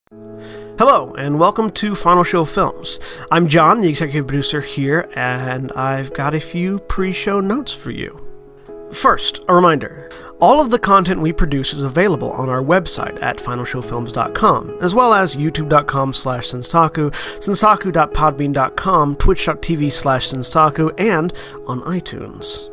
Hello, and welcome to Final Show Films. I'm John, the executive producer here, and I've got a few pre-show notes for you. First, a reminder. All of the content we produce is available on our website at finalshowfilms.com, as well as youtube.com/senstaku, senstaku.podbean.com, twitch.tv/senstaku, and on iTunes.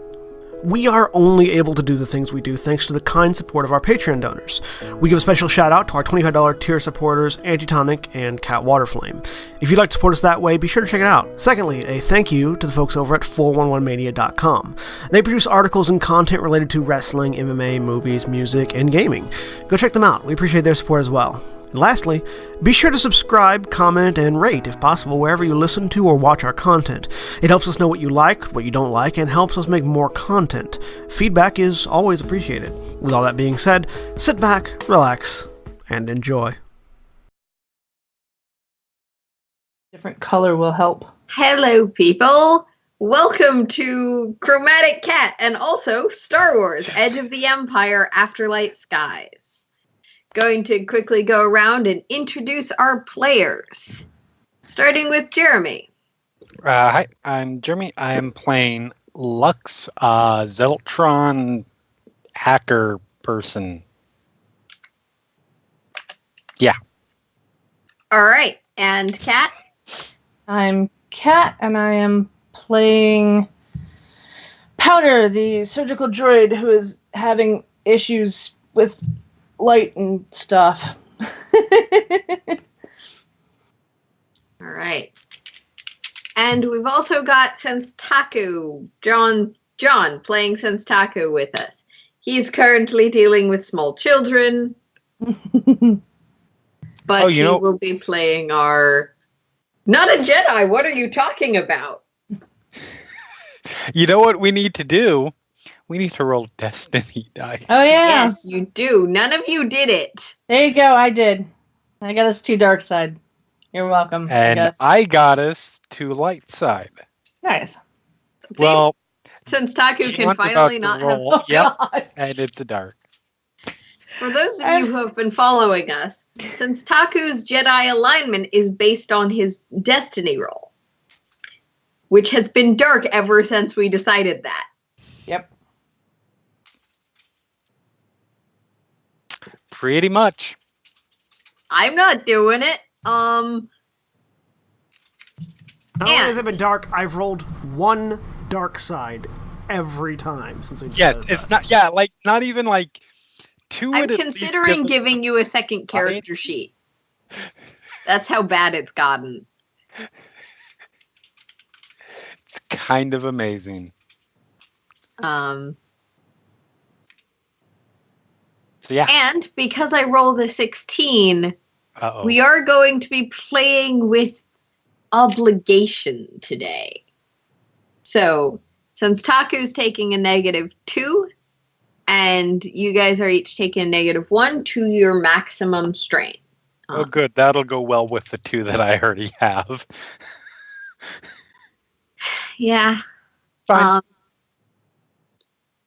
We are only able to do the things we do thanks to the kind support of our Patreon donors. We give a special shout out to our $25 tier supporters, Antitonic and Cat Waterflame. If you'd like to support us that way, be sure to check it out. Secondly, a thank you to the folks over at 411mania.com. They produce articles and content related to wrestling, MMA, movies, music, and gaming. Go check them out. We appreciate their support as well. And lastly, be sure to subscribe, comment, and rate, if possible, wherever you listen to or watch our content. It helps us know what you like, what you don't like, and helps us make more content. Feedback is always appreciated. With all that being said, sit back, relax, and enjoy. Different color will help. Hello, people. Welcome to Chromatic Cat and also Star Wars Edge of the Empire Afterlight Skies. Going to quickly go around and introduce our players. Starting with Jeremy. Hi, I'm Jeremy. I am playing Lux, Zeltron hacker person. Yeah. All right. And Kat? I'm Kat, and I am playing Powder, the surgical droid who is having issues with light and stuff. All right. And we've also got Senstaku, John playing Senstaku with us. He's currently dealing with small children, but he will be playing our... Not a Jedi, what are you talking about? You know what we need to do? We need to roll Destiny die. Oh, yeah. Yes, you do. None of you did it. There you go. I did. I got us to dark side. You're welcome. And I got us to light side. Nice. Well, since Taku can finally not have... Oh, yep, and it's a dark. For those of you who have been following us, since Taku's Jedi alignment is based on his Destiny roll, which has been dark ever since we decided that. Yep. Pretty much. I'm not doing it. Not only has it been dark, I've rolled one dark side every time since we decided Yes, it's not. Yeah, like not even like two. I'm considering giving you a second character sheet. That's how bad it's gotten. It's kind of amazing. So yeah. And because I rolled a 16, Uh-oh. we are going to be playing with obligation today. So, since Taku's taking a -2, and you guys are each taking a -1 to your maximum strain. Oh, good. That'll go well with the 2 that I already have. Yeah. Fine.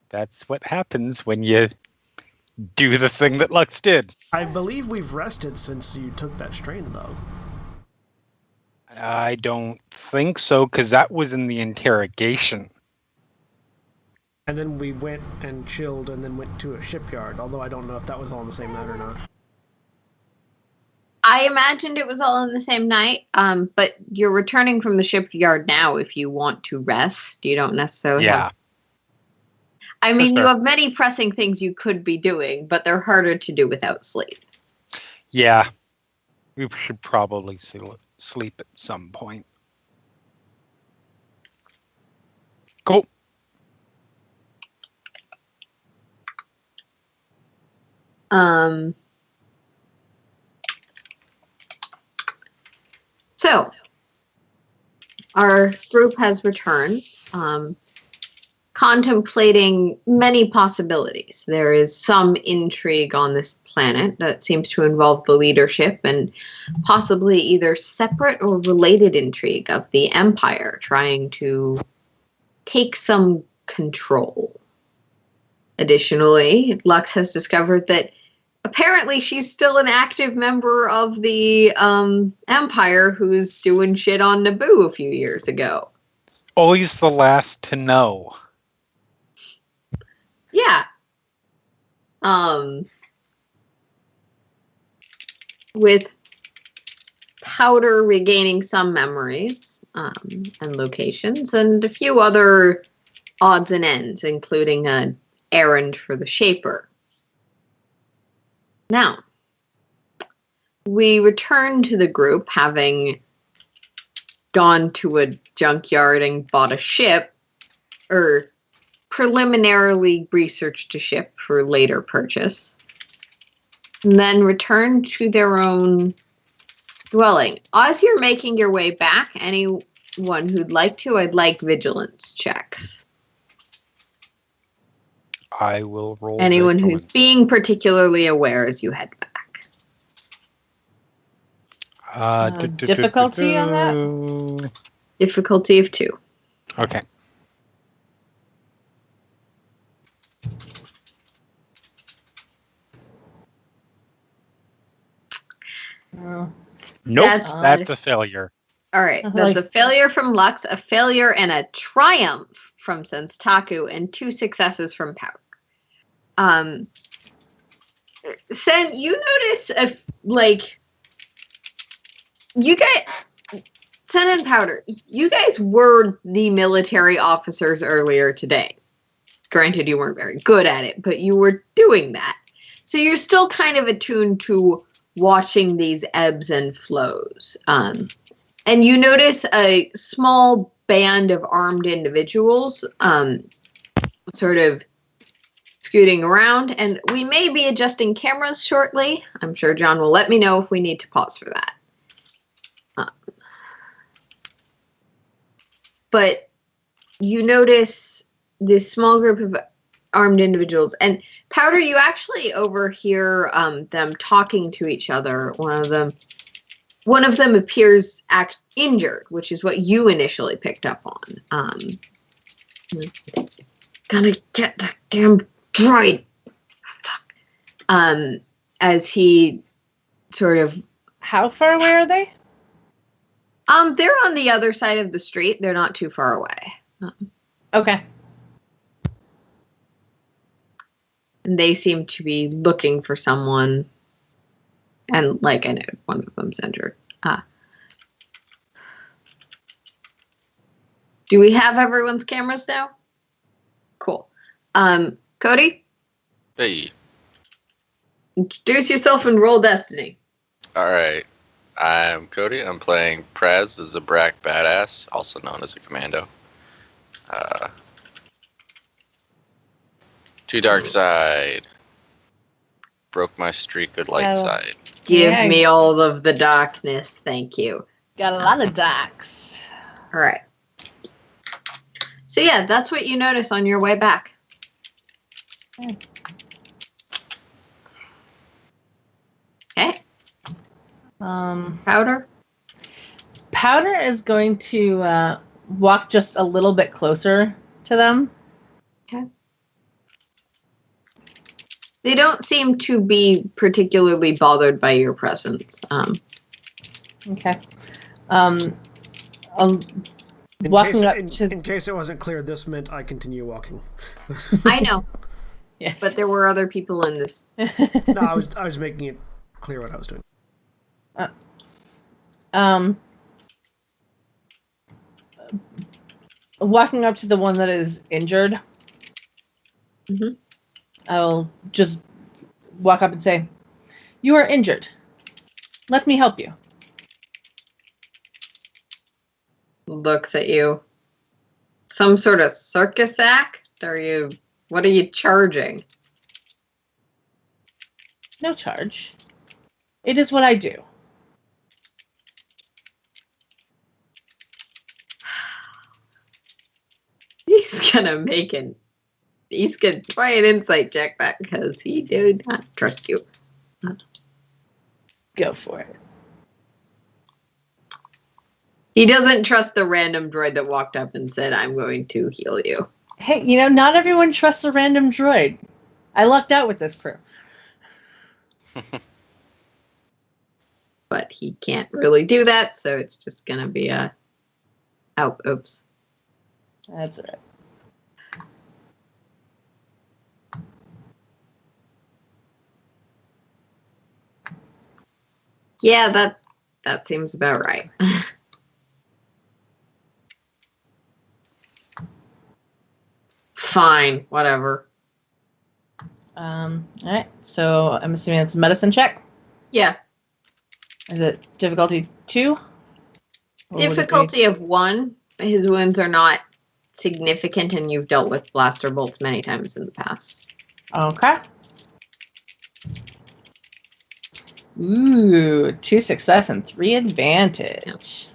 That's what happens when you do the thing that Lux did. I believe we've rested since you took that strain, though. I don't think so, because that was in the interrogation. And then we went and chilled and then went to a shipyard, although I don't know if that was all on the same night or not. I imagined it was all in the same night, but you're returning from the shipyard now if you want to rest. You don't necessarily have... I mean, you have many pressing things you could be doing, but they're harder to do without sleep. Yeah. We should probably sleep at some point. Cool. So, our group has returned, contemplating many possibilities. There is some intrigue on this planet that seems to involve the leadership and possibly either separate or related intrigue of the Empire trying to take some control. Additionally, Lux has discovered that apparently she's still an active member of the Empire who's doing shit on Naboo a few years ago. Always the last to know. Yeah. With Powder regaining some memories and locations, and a few other odds and ends, including an errand for the Shaper. Now, we return to the group, having gone to a junkyard and bought a ship, or preliminarily researched a ship for later purchase, and then return to their own dwelling. As you're making your way back, anyone who'd like to, I'd like vigilance checks. I will roll. Anyone who's being particularly aware as you head back. Difficulty on that? Difficulty of 2. Okay. Nope, that's a failure. All right, that's a failure from Lux, a failure and a triumph from Senstaku, and 2 successes from Powder. Sen, you notice you guys, Sen and Powder, you guys were the military officers earlier today. Granted, you weren't very good at it, but you were doing that. So you're still kind of attuned to watching these ebbs and flows. And you notice a small band of armed individuals sort of scooting around, and we may be adjusting cameras shortly. I'm sure John will let me know if we need to pause for that. But you notice this small group of armed individuals, and Powder, you actually overhear them talking to each other. One of them appears injured, which is what you initially picked up on. Gonna get that damn droid. Fuck. As he sort of. How far away are they? They're on the other side of the street. They're not too far away. Okay. And they seem to be looking for someone. And like I know, one of them's injured. Do we have everyone's cameras now? Cool. Cody? Hey. Introduce yourself and roll Destiny. Alright. I'm Cody. I'm playing Prez, the Zabrak Badass, also known as a commando. To dark side. Broke my streak, good light side. Give me all of the darkness, thank you. Got a lot of docs. All right. So yeah, that's what you notice on your way back. Okay. Powder? Powder is going to walk just a little bit closer to them. Okay. They don't seem to be particularly bothered by your presence. Okay. In case it wasn't clear, this meant I continue walking. I know. Yes. But there were other people in this. No, I was making it clear what I was doing. Walking up to the one that is injured, I'll just walk up and say, "You are injured. Let me help you." Looks at you. Some sort of circus act? What are you charging? No charge. It is what I do. He's gonna try an insight check that because he did not trust you. Go for it. He doesn't trust the random droid that walked up and said, "I'm going to heal you." Hey, not everyone trusts a random droid. I lucked out with this crew. But he can't really do that, so it's just going to be a... Oh, oops. That's all right. Yeah, that seems about right. Fine, whatever. All right. So I'm assuming it's a medicine check. Yeah. Is it difficulty 2? Or would it be- Difficulty of 1. His wounds are not significant, and you've dealt with blaster bolts many times in the past. Okay. Ooh, 2 success and 3 advantage.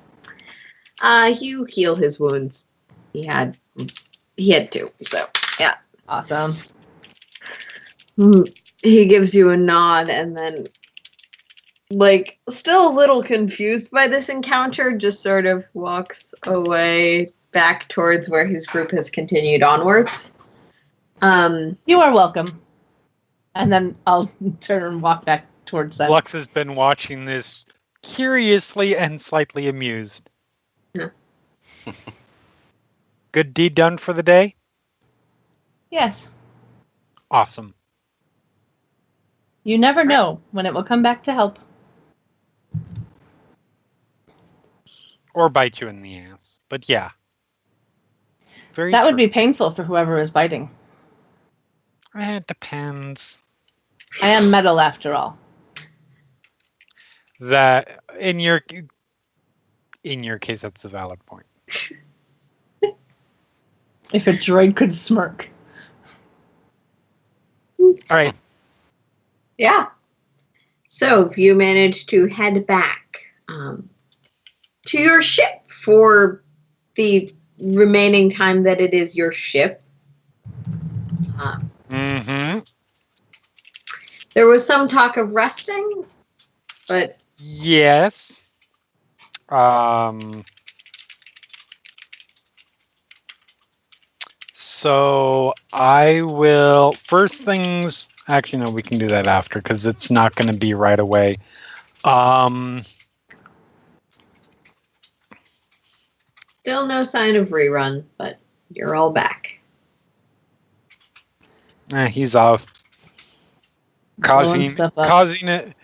You heal his wounds. He had 2, so yeah. Awesome. He gives you a nod and then, like, still a little confused by this encounter, just sort of walks away back towards where his group has continued onwards. You are welcome. And then I'll turn and walk back towards them. Lux has been watching this curiously and slightly amused. Yeah. Good deed done for the day? Yes. Awesome. You never know when it will come back to help. Or bite you in the ass. But yeah. That would be painful for whoever is biting. It depends. I am metal after all. That in your case, that's a valid point. If a droid could smirk. All right. Yeah. So you manage to head back to your ship for the remaining time that it is your ship. There was some talk of resting, but yes. So I will first things. Actually, no, we can do that after because it's not going to be right away. still no sign of rerun, but you're all back. He's off. Blowing stuff up. Causing it.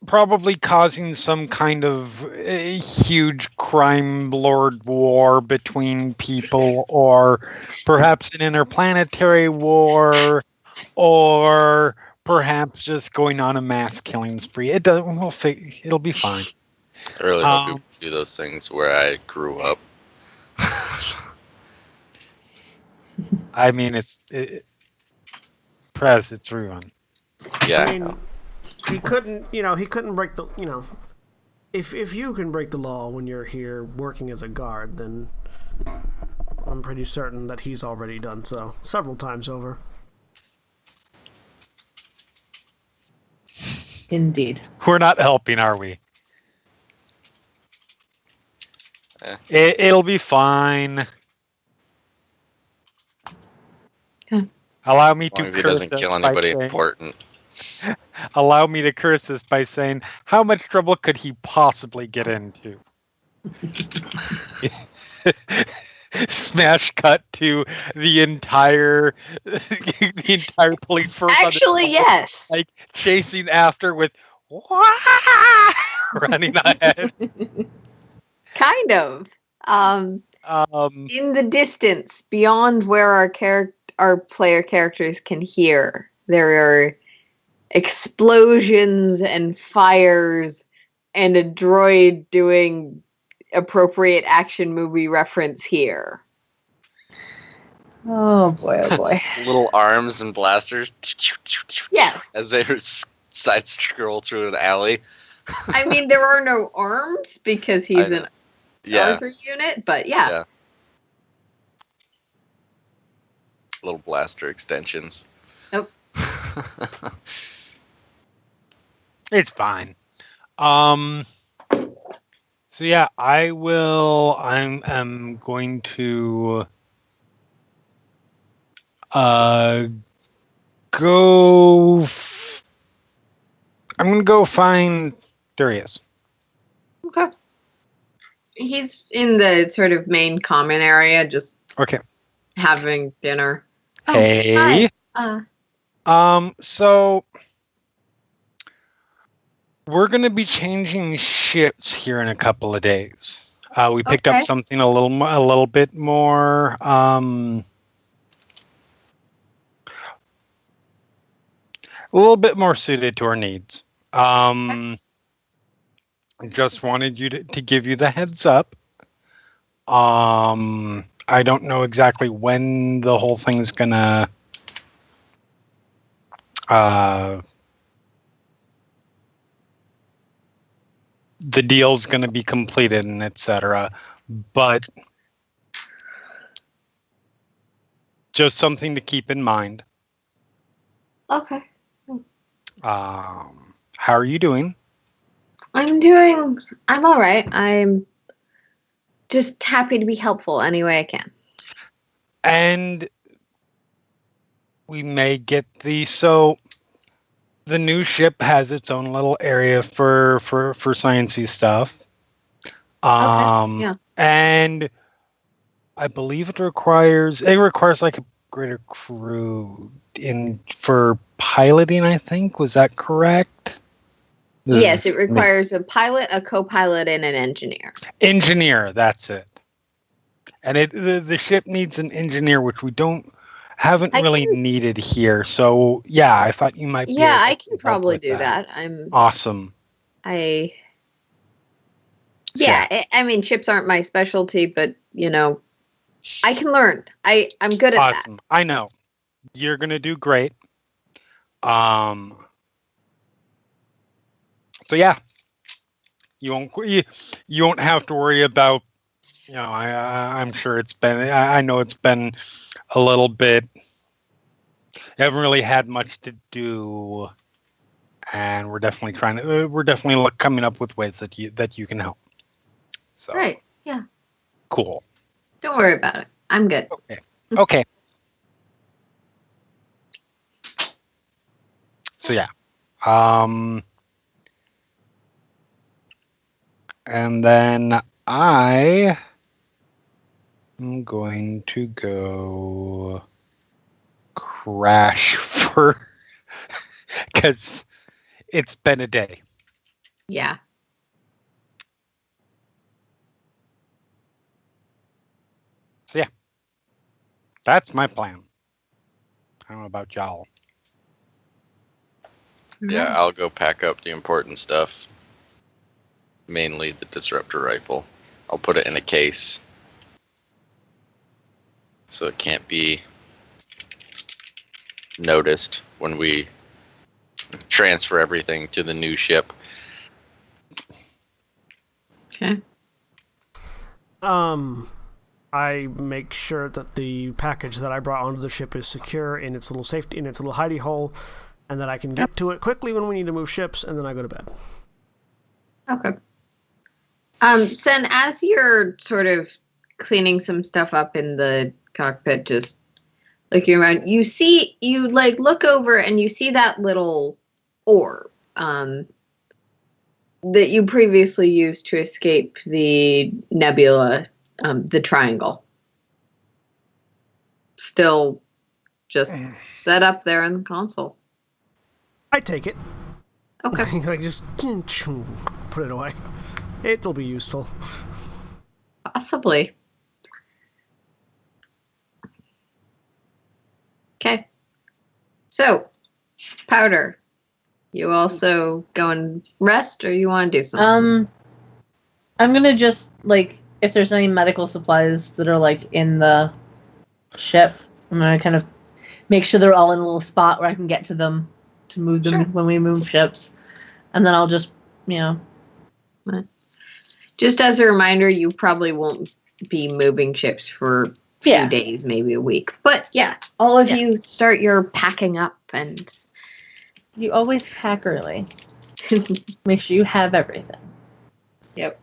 Probably causing some kind of huge crime lord war between people, or perhaps an interplanetary war, or perhaps just going on a mass killing spree. It doesn't. It'll be fine. I really hope you do those things where I grew up. I mean, Prez, it's rerun. Yeah. I mean, he couldn't break the, if you can break the law when you're here working as a guard, then I'm pretty certain that he's already done so several times over. Indeed. We're not helping, are we? Eh. It'll be fine. Okay. Allow me As to long as he curse doesn't this kill by anybody saying, important. allow me to curse this by saying, how much trouble could he possibly get into? Smash cut to the entire police force. Actually, yes. Like chasing after with running ahead. Kind of. In the distance, beyond where our player characters can hear, there are explosions and fires and a droid doing appropriate action movie reference here. Oh boy, oh boy. Little arms and blasters. Yes. As they side scroll through an alley. I mean, there are no arms because he's an Arthur unit, but yeah. Little blaster extensions. Oh. It's fine. So yeah, I'm going to go I'm gonna go find Darius. Okay. He's in the sort of main common area, just Okay. having dinner. Hey. Oh, hi. So we're gonna be changing ships here in a couple of days. We picked up Okay. something a little bit more a little bit more suited to our needs. Just wanted you to give you the heads up. I don't know exactly when the whole thing's gonna the deal's gonna be completed and etc. But just something to keep in mind. Okay. How are you doing? I'm all right. I'm just happy to be helpful any way I can. And we may get the new ship has its own little area for sciencey stuff. Yeah. And I believe it requires like a greater crew for piloting, I think. Was that correct? Yes, it requires a pilot, a co-pilot, and an engineer. Engineer, that's it. And the ship needs an engineer, which we haven't really needed here. So yeah, I thought you might be able I to can help probably with do that. I'm awesome. I mean, ships aren't my specialty, but I can learn. I'm good at that. Awesome. I know. You're gonna do great. So yeah, you won't have to worry about. I'm sure it's been. I know it's been a little bit. You haven't really had much to do, and we're definitely coming up with ways that you can help. So Right. Yeah. cool. Don't worry about it. I'm good. Okay. So yeah. And then I am going to go crash for because it's been a day. Yeah. So yeah, that's my plan. I don't know about y'all. Yeah, I'll go pack up the important stuff. Mainly the disruptor rifle. I'll put it in a case so it can't be noticed when we transfer everything to the new ship. Okay. I make sure that the package that I brought onto the ship is secure in its little hidey hole, and that I can get to it quickly when we need to move ships, and then I go to bed. Okay. Sen, as you're sort of cleaning some stuff up in the cockpit, just looking around, you look over and you see that little orb that you previously used to escape the nebula, the triangle. Still just set up there in the console. I take it. Okay. I just put it away. It'll be useful. Possibly. Okay. So, Powder, you also go and rest, or you want to do something? I'm gonna just if there's any medical supplies that are in the ship, I'm gonna kind of make sure they're all in a little spot where I can get to them to move them when we move ships, and then I'll just Just as a reminder, you probably won't be moving ships for a few days, maybe a week. But all of you start your packing up, and you always pack early. Make sure you have everything. Yep.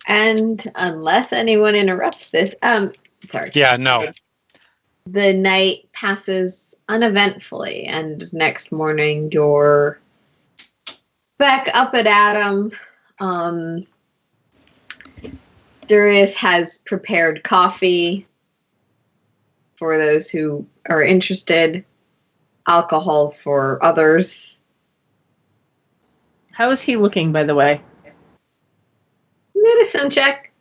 And unless anyone interrupts this, sorry. Yeah, no. the night passes uneventfully, and next morning you're back up at Adam. Darius has prepared coffee for those who are interested, alcohol for others. How is he looking, by the way? Medicine check.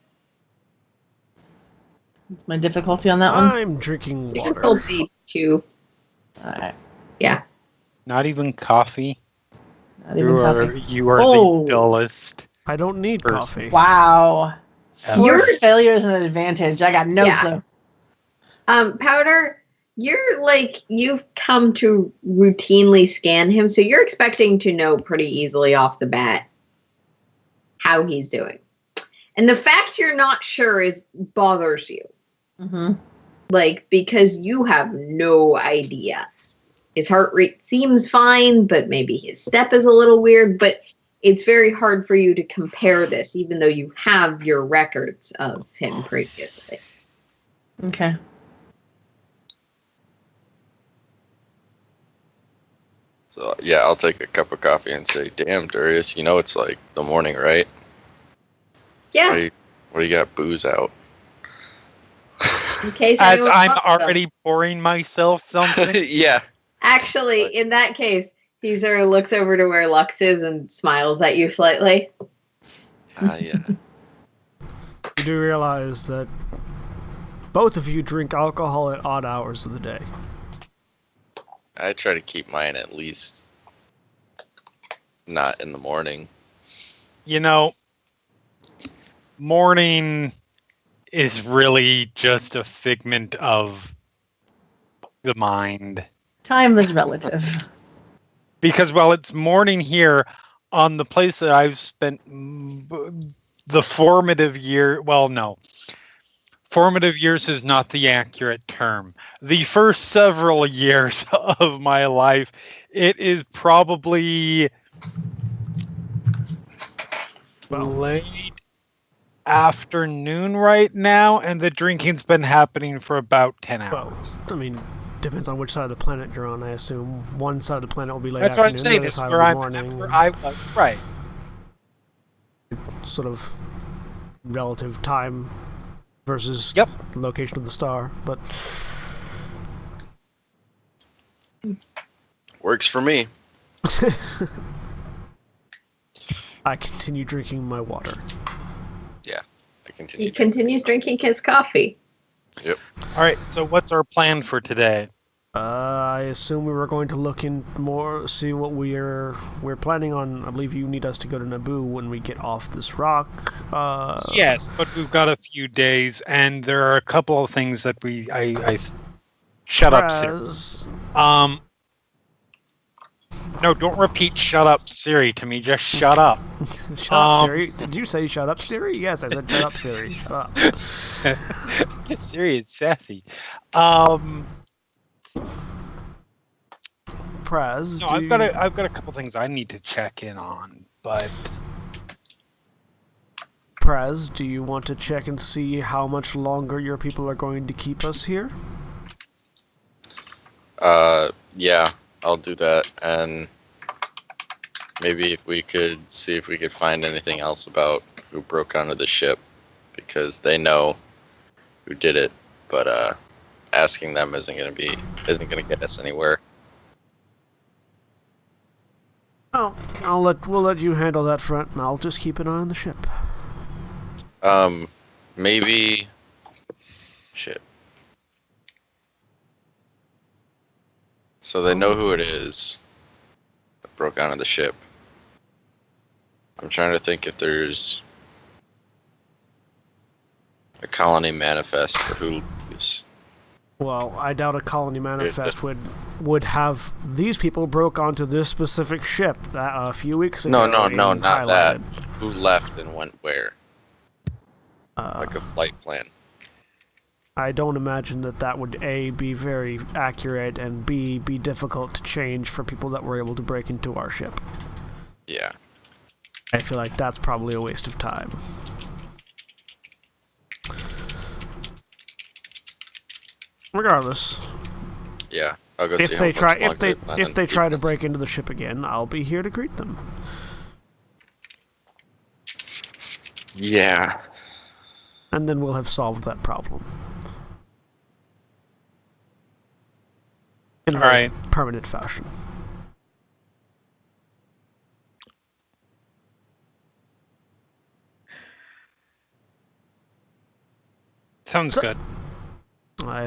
My difficulty on that one? I'm drinking water. Difficulty 2. Alright. Yeah. Not even coffee. Not even coffee. You are Oh. the dullest. I don't need Person. coffee. Wow. ever. Your failure is an advantage. I got no clue. Powder, you've come to routinely scan him, so you're expecting to know pretty easily off the bat how he's doing. And the fact you're not sure bothers you. Mm-hmm. Because you have no idea. His heart rate seems fine, but maybe his step is a little weird, but it's very hard for you to compare this, even though you have your records of him previously. Okay. So yeah, I'll take a cup of coffee and say, "Damn, Darius, you know it's like the morning, right? Yeah. What do you got booze out?" In case As anyone I'm wants them. already pouring myself something. Yeah. Actually, in that case, he sort of looks over to where Lux is and smiles at you slightly. Yeah. You do realize that both of you drink alcohol at odd hours of the day. I try to keep mine at least not in the morning. You know, morning is really just a figment of the mind. Time is relative. Because while it's morning here, on the place that I've spent the formative year, well, no. Formative years is not the accurate term. The first several years of my life, it is probably late afternoon right now, and the drinking's been happening for about 10 hours. Well, I mean, depends on which side of the planet you're on, I assume. One side of the planet will be late That's what I'm afternoon, saying. the other That's side where, will be that's morning. where I was. Right. Sort of relative time versus Yep. location of the star, but Works for me. I continue drinking my water. Yeah, I continue. He continues drinking his coffee. Yep. All right. So what's our plan for today? I assume we were going to look in more, see what we're planning on. I believe you need us to go to Naboo when we get off this rock. Yes, but we've got a few days, and there are a couple of things that shut up, Siri. Praz. No, don't repeat "shut up, Siri" to me. Just shut up. Shut up, Siri. Did you say shut up, Siri? Yes, I said shut up, Siri. Shut up. Siri is sassy. Praz, No, I've got a couple things I need to check in on, but Praz, do you want to check and see how much longer your people are going to keep us here? Yeah, I'll do that, and maybe if we could see if we could find anything else about who broke onto the ship, because they know who did it, but asking them isn't gonna get us anywhere. Oh, we'll let you handle that front, and I'll just keep an eye on the ship. Maybe. Shit. So they know who it is that broke onto the ship. I'm trying to think if there's a colony manifest for who leaves. Well, I doubt a colony manifest would have these people broke onto this specific ship a few weeks ago. No, not highlighted. that. Who left and went where? Like a flight plan. I don't imagine that would A, be very accurate, and B, be difficult to change for people that were able to break into our ship. Yeah. I feel like that's probably a waste of time. Regardless, Yeah, I'll go see if how they much try, longer if they try to Ethan's- break into the ship again, I'll be here to greet them. Yeah. And then we'll have solved that problem. In a All very right. permanent fashion. Sounds So- good. I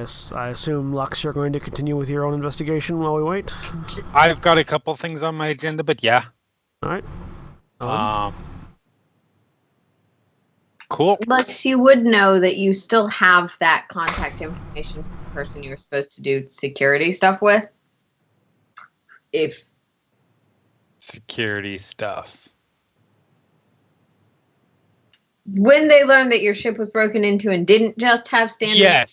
assume, Lux, you're going to continue with your own investigation while we wait? I've got a couple things on my agenda, but yeah. Alright. Cool. Lex, you would know that you still have that contact information for the person you were supposed to do security stuff with. If Security stuff. when they learned that your ship was broken into and didn't just have standard,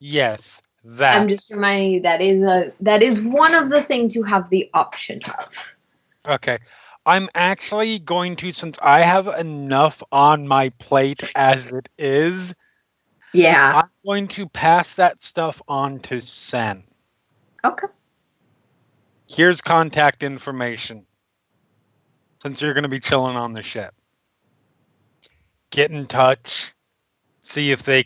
Yes, that. I'm just reminding you that is one of the things you have the option of. Okay. I'm actually going to, since I have enough on my plate as it is, Yeah. I'm going to pass that stuff on to Sen. Okay. Here's contact information. Since you're going to be chilling on the ship, get in touch. See if they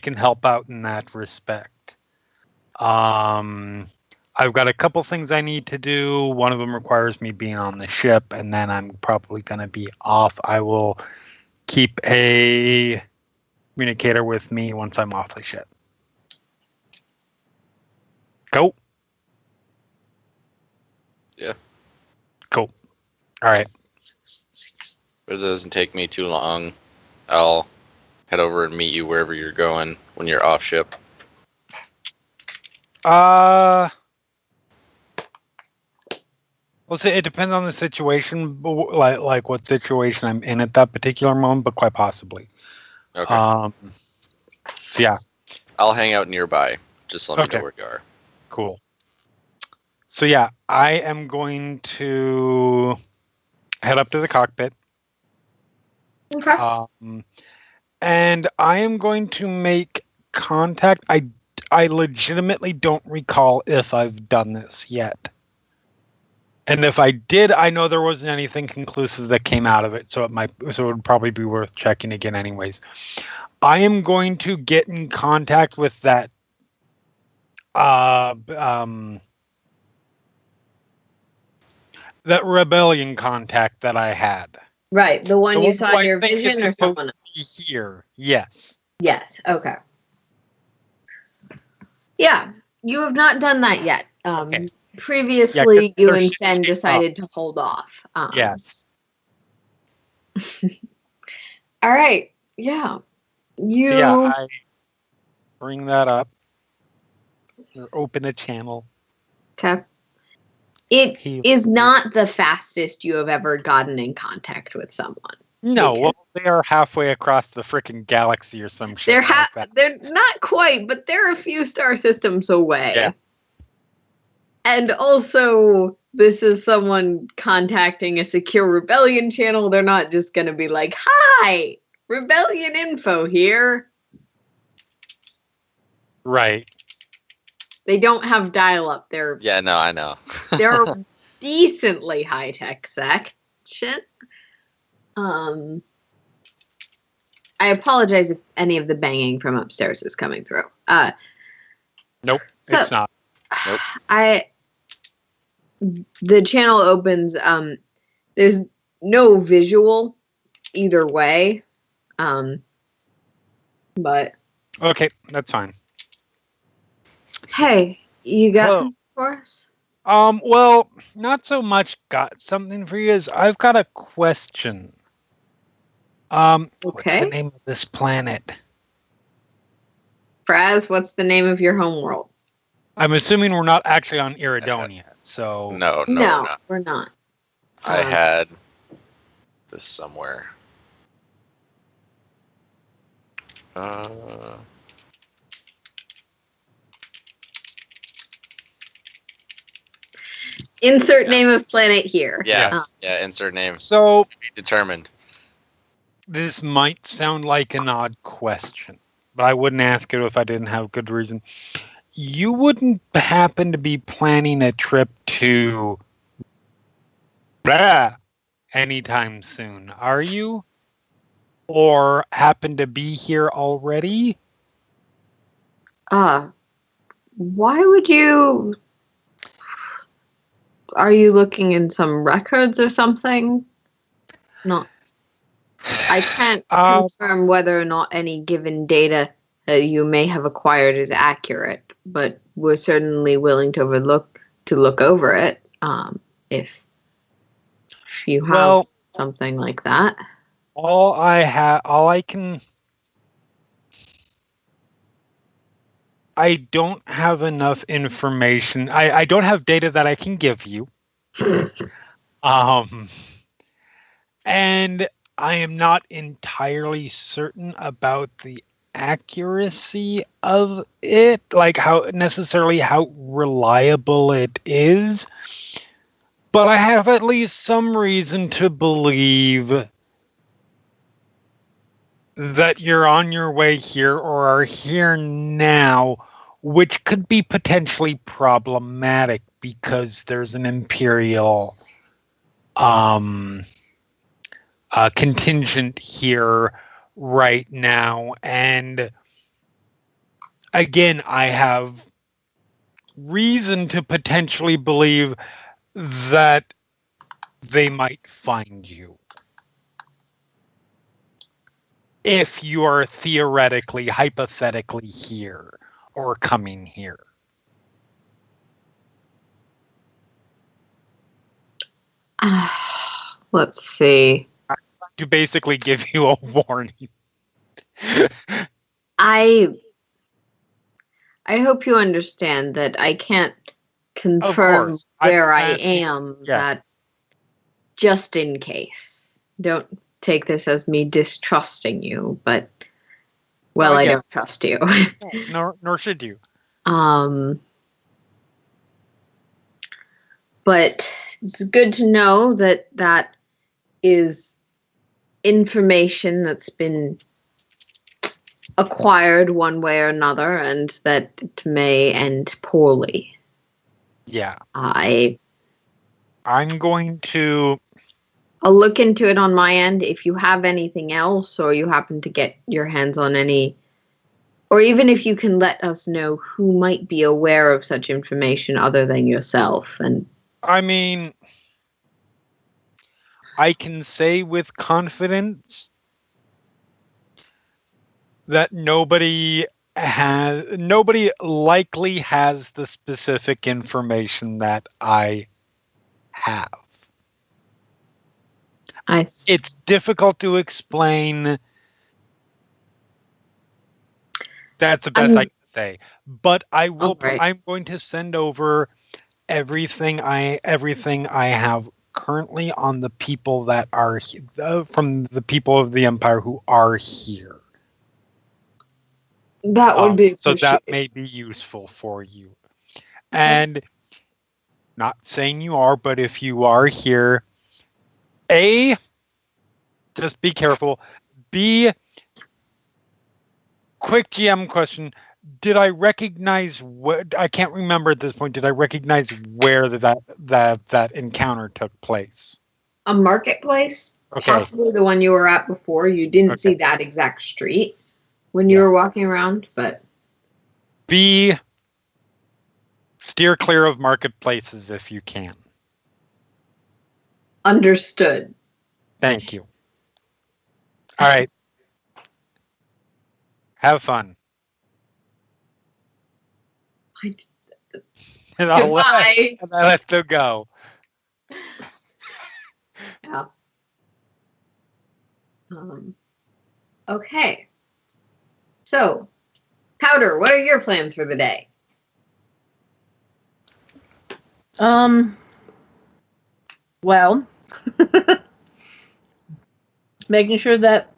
can help out in that respect. I've got a couple things I need to do. One of them requires me being on the ship, and then I'm probably going to be off. I will keep a communicator with me once I'm off the ship. Go. Yeah. Cool. All right. If it doesn't take me too long, I'll head over and meet you wherever you're going when you're off ship. Well, see, it depends on the situation, like what situation I'm in at that particular moment, but quite possibly. Okay. So yeah, I'll hang out nearby. Just let me Okay. know where you are. cool. So yeah, I am going to head up to the cockpit. Okay. And I am going to make contact. I legitimately don't recall if I've done this yet. And if I did, I know there wasn't anything conclusive that came out of it, so it would probably be worth checking again anyways. I am going to get in contact with that that rebellion contact that I had. Right. The one The you one saw who in I your think is vision or supposed someone else? to be here. Yes. Yes. Okay. Yeah. You have not done that yet. Okay. Previously, Yeah, 'cause you their and ship Sen came decided to hold off. Yes. All right. Yeah. You. So yeah, I bring that up. Or open a channel. Okay. It He- is not the fastest you have ever gotten in contact with someone. No, because- well, they are halfway across the freaking galaxy or some shit. They're not quite, but they're a few star systems away. Yeah. And also, this is someone contacting a secure rebellion channel. They're not just going to be like, "Hi, rebellion info here." Right. They don't have dial-up. They're Yeah, no, I know. they're decently high-tech section. I apologize if any of the banging from upstairs is coming through. Nope, So- it's not. Nope. The channel opens. There's no visual either way. But Okay, that's fine. hey, you got Hello. something for us? Well, not so much got something for you as I've got a question. What's Okay. the name of this planet? Fraz, what's the name of your homeworld? I'm assuming we're not actually on Iridonia, so No, we're not. We're not. I had this somewhere. Insert name of planet here. Yeah, Yes. yeah. Insert name So to be determined. this might sound like an odd question. but I wouldn't ask it if I didn't have good reason. You wouldn't happen to be planning a trip to anytime soon, are you? Or happen to be here already? Why would you... Are you looking in some records or something? No. I can't confirm whether or not any given data that you may have acquired is accurate, but we're certainly willing to look over it if you have something like that. I don't have enough information. I don't have data that I can give you. And I am not entirely certain about the accuracy of it, like how reliable it is. But I have at least some reason to believe that you're on your way here or are here now, which could be potentially problematic because there's an Imperial contingent here right now. And again, I have reason to potentially believe that they might find you. If you are theoretically, hypothetically here or coming here. Let's see. To basically give you a warning. I hope you understand that I can't confirm where I am, that just in case. Don't take this as me distrusting you, but I don't trust you. Nor should you. But it's good to know that that is information that's been acquired one way or another, and that it may end poorly. Yeah. I'm going to... I'll look into it on my end. If you have anything else, or you happen to get your hands on any, or even if you can let us know who might be aware of such information other than yourself. And I mean, I can say with confidence that nobody likely has the specific information that I have. It's difficult to explain. That's the best I can say. But I will. Right. I'm going to send over everything I have currently on the people that are from the people of the Empire who are here. That would be so that may be useful for you. And not saying you are, but if you are here, A, just be careful. B, quick GM question. Did I recognize what? I can't remember at this point. Did I recognize where that encounter took place? A marketplace, okay. Possibly the one you were at before. You didn't see that exact street when you were walking around, but B, steer clear of marketplaces if you can. Understood. Thank you. All right. Have fun. And I'll let them go. Yeah. Okay. So, Powder, what are your plans for the day? Well, making sure that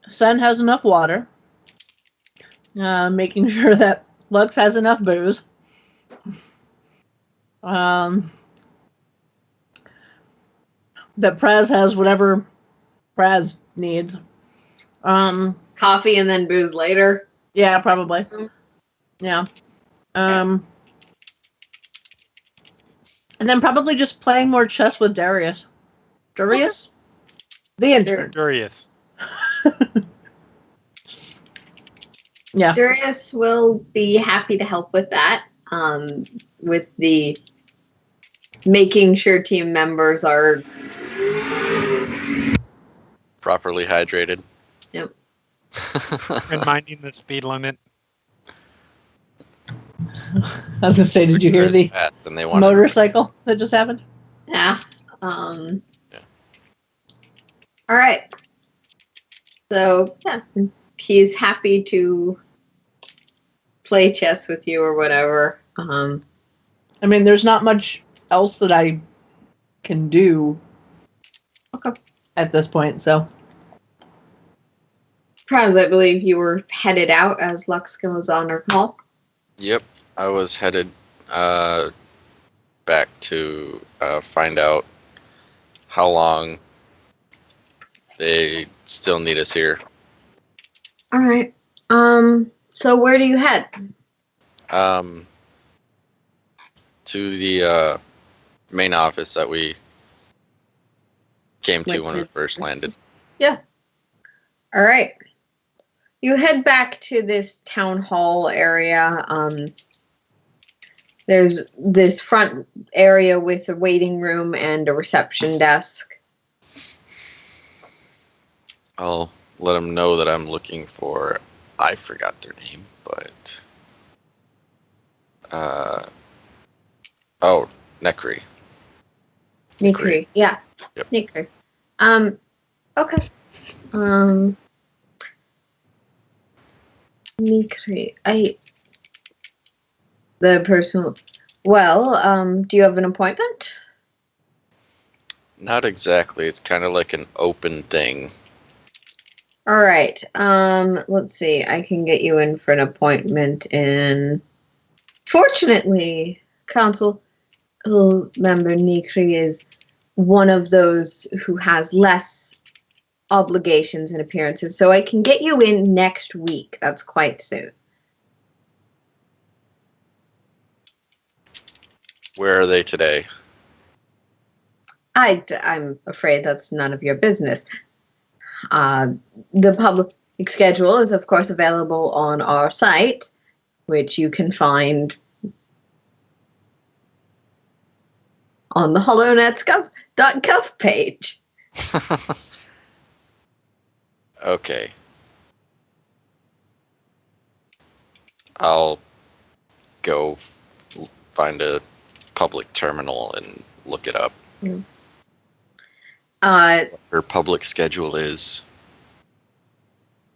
Sun has enough water. Making sure that Lux has enough booze. That Praz has whatever Praz needs. Coffee and then booze later. Yeah, probably. Yeah. And then probably just playing more chess with Darius. Darius? The intern. Curious. Yeah. Darius will be happy to help with that. With the making sure team members are Properly hydrated. Yep. And minding the speed limit. I was gonna say, did you hear the Fast and they want motorcycle that just happened? Yeah. Yeah. All right. So yeah, he's happy to play chess with you or whatever. I mean, there's not much else that I can do. Okay. At this point, so. Perhaps I believe you were headed out as Luxkin was on her call. Yep, I was headed back to find out how long they still need us here. All right. So where do you head? To the main office that we came to when we first landed. Yeah. All right. You head back to this town hall area. There's this front area with a waiting room and a reception desk. I'll let them know that I'm looking for. I forgot their name, but Necri. Nikri. Yeah. Yep. Nikri. Okay. Nikri. The person. Well, do you have an appointment? Not exactly. It's kind of like an open thing. All right. Let's see. I can get you in for an appointment in. Fortunately, Council member Nikri is one of those who has less obligations and appearances, so I can get you in next week. That's quite soon. Where are they today? I'm afraid that's none of your business. The public schedule is, of course, available on our site, which you can find on the HollowNets.gov page. Okay. I'll go find a public terminal and look it up. Her public schedule is.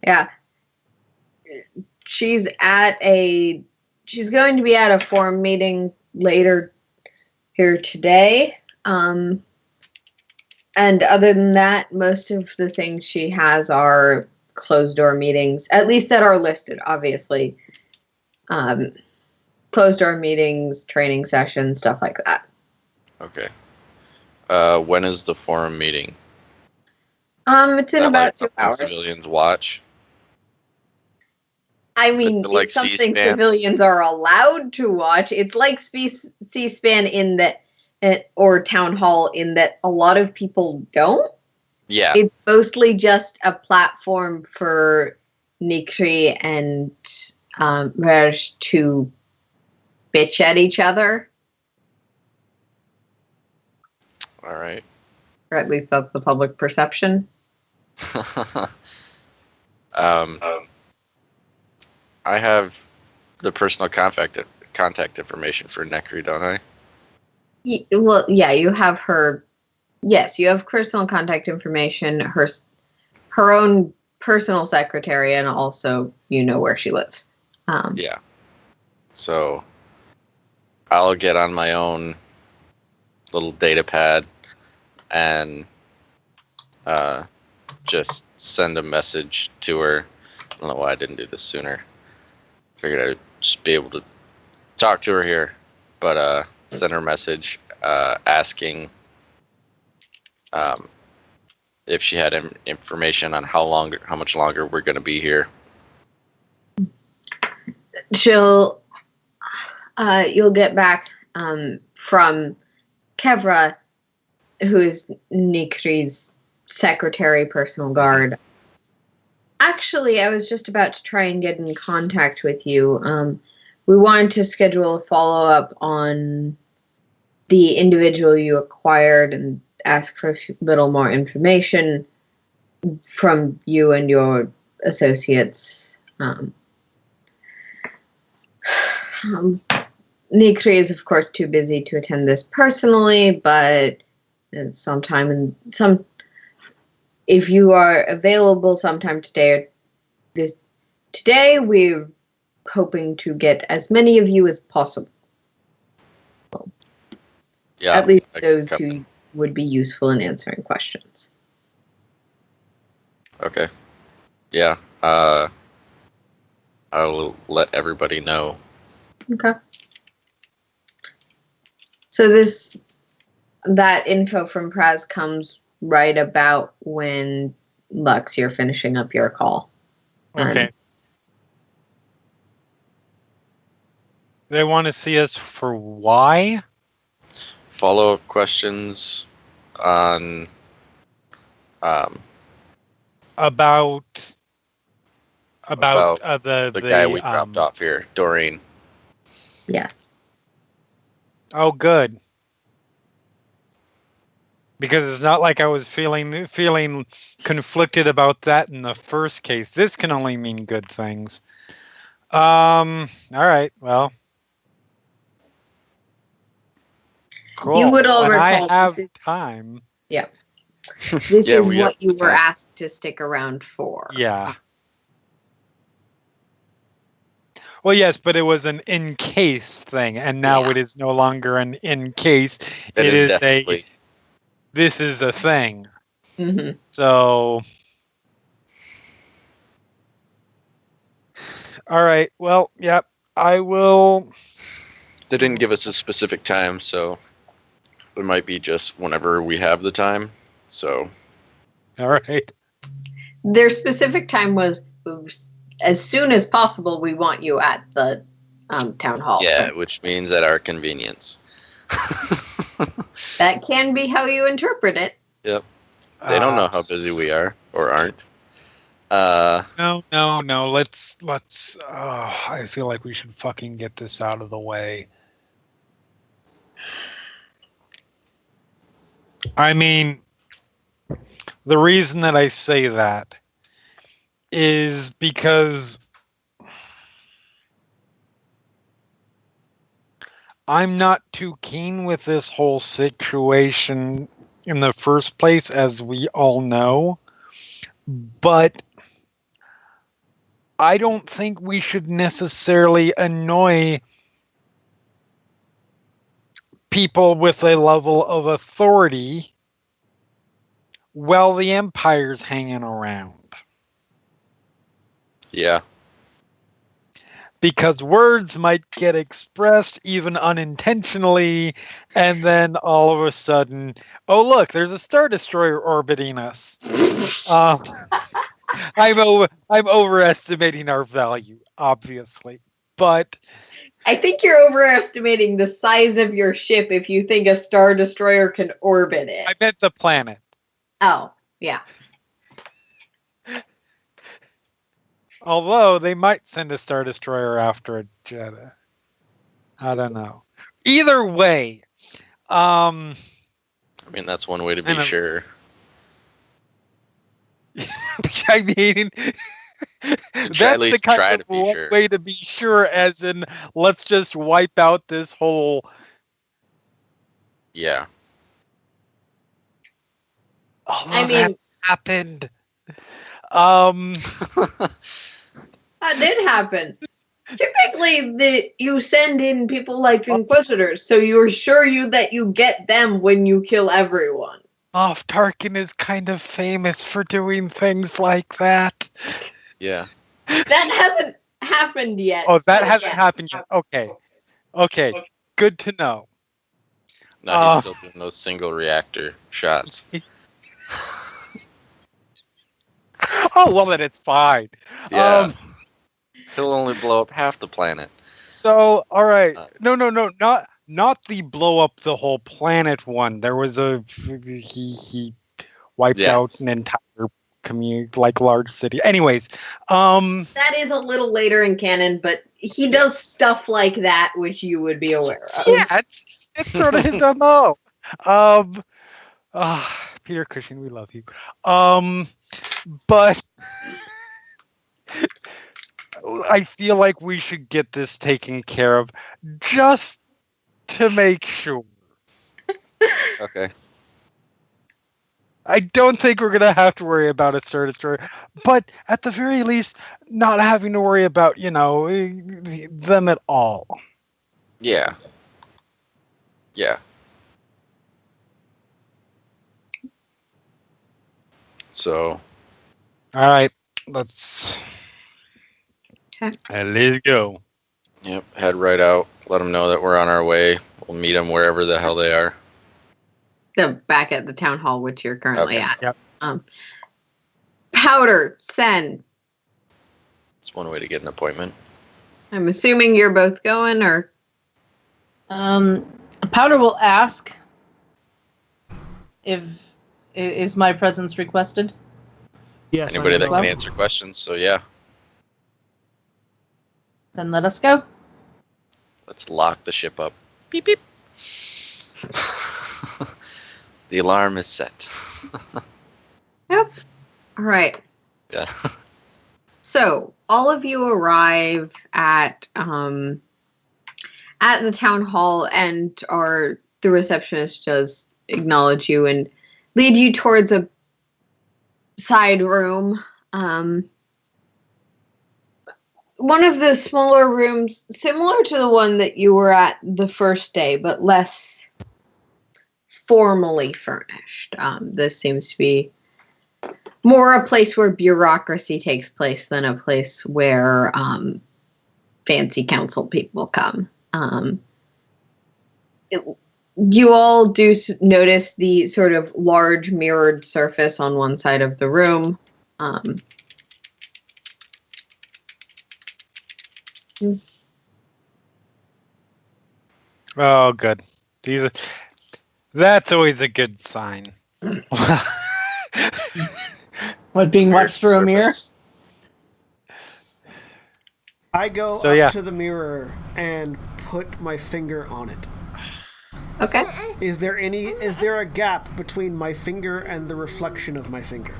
Yeah. She's going to be at a forum meeting later here today. And other than that, most of the things she has are closed door meetings, at least that are listed, obviously. Closed door meetings, training sessions, stuff like that. Okay. When is the forum meeting? It's in about 2 hours. Civilians watch. I mean, like it's something C-SPAN? civilians are allowed to watch. It's like C-SPAN in that, or Town Hall in that a lot of people don't. Yeah. It's mostly just a platform for Nikri and Verge to bitch at each other. All right. Or at least that's the public perception. I have the personal contact information for Necri, don't I? Well, yeah, you have her. Yes, you have personal contact information, her own personal secretary, and also you know where she lives. Yeah. So I'll get on my own little data pad and just send a message to her. I don't know why I didn't do this sooner. Figured I'd just be able to talk to her here, but send her a message asking if she had information on how much longer we're going to be here. You'll get back from Kevra, who is Nikri's secretary, personal guard. Actually, I was just about to try and get in contact with you. We wanted to schedule a follow-up on the individual you acquired and ask for a little more information from you and your associates. Nikri is, of course, too busy to attend this personally, but if you are available sometime today, we're hoping to get as many of you as possible. Yeah, at least those who would be useful in answering questions. Okay. Yeah. I'll let everybody know. Okay. So that info from Praz comes right about when, Lux, you're finishing up your call. Okay. They want to see us for why? Follow-up questions on about the guy we dropped off here, Doreen. Yeah. Oh, good. Because it's not like I was feeling conflicted about that in the first case. This can only mean good things. All right. Well. Cool. You would all when recall I have time. Yeah. This is what you were asked to stick around for. Yeah. Well, yes, but it was an in case thing, and now it is no longer an in case. It is definitely. This is a thing. Mm-hmm. So. All right. Well, yep. I will. They didn't give us a specific time, so it might be just whenever we have the time. So. All right. Their specific time was as soon as possible. We want you at the town hall. Yeah, which means at our convenience. That can be how you interpret it. Yep. They don't know how busy we are or aren't. No. Let's. I feel like we should fucking get this out of the way. I mean, the reason that I say that is because I'm not too keen with this whole situation in the first place, as we all know. But I don't think we should necessarily annoy people with a level of authority while the Empire's hanging around. Yeah. Because words might get expressed even unintentionally, and then all of a sudden, oh look, there's a Star Destroyer orbiting us. I'm overestimating our value, obviously, but I think you're overestimating the size of your ship if you think a Star Destroyer can orbit it. I meant the planet. Oh, yeah. Although they might send a Star Destroyer after a Jedi. I don't know. Either way. I mean, that's one way to be sure. I mean, that's at least the kind try of to be sure. way to be sure, as in, let's just wipe out this whole... Yeah. Although that happened. That did happen. Typically, you send in people like Inquisitors, so you're sure that you get them when you kill everyone. Moff Tarkin is kind of famous for doing things like that. Yeah. That hasn't happened yet. Oh, that hasn't happened yet. Okay. Good to know. No, he's still doing those single reactor shots. Oh, well, then it's fine. Yeah. He'll only blow up half the planet. So, all right. No, not the blow up the whole planet one. There was he wiped out an entire large city. Anyways, That is a little later in canon, but he does stuff like that, which you would be aware of. yeah, it's sort of his MO. Peter Cushing, we love you. But I feel like we should get this taken care of just to make sure. Okay. I don't think we're going to have to worry about a Star Destroyer, but at the very least, not having to worry about, them at all. Yeah. Yeah. So. All right, let's go. Yep, head right out. Let them know that we're on our way. We'll meet them wherever the hell they are. Back at the town hall, which you're currently at. Yep. Powder, Sen. It's one way to get an appointment. I'm assuming you're both going, or? Powder will ask if is my presence requested. Yes. Anybody that well. can answer questions, so yeah. Then let us go. Let's lock the ship up. Beep, beep. The alarm is set. Yep. All right. Yeah. So all of you arrive at the town hall, and the receptionist does acknowledge you and lead you towards a side room. One of the smaller rooms, similar to the one that you were at the first day, but less formally furnished. This seems to be more a place where bureaucracy takes place than a place where fancy council people come. You all do notice the sort of large mirrored surface on one side of the room. Oh, good. That's always a good sign. What, being watched through a mirror? I go up to the mirror and put my finger on it. Okay. Is there a gap between my finger and the reflection of my finger?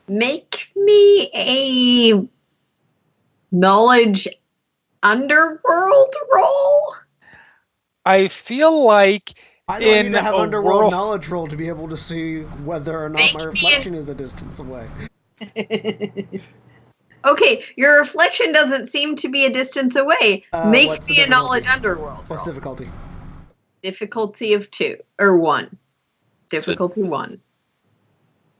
Make me a knowledge underworld roll. I feel like I don't need to have underworld world... knowledge roll to be able to see whether or not my reflection is a distance away. Okay, your reflection doesn't seem to be a distance away. Make me a knowledge underworld roll. What's difficulty? Difficulty of 2 or 1. Difficulty 1.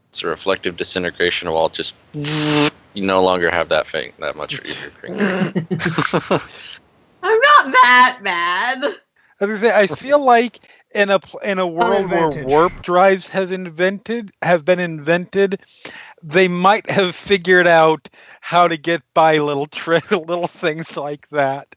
It's a reflective disintegration wall. Just you no longer have that much for your finger. I'm not that bad. I was gonna say, I feel like in a world where warp drives have been invented, they might have figured out how to get by little things like that.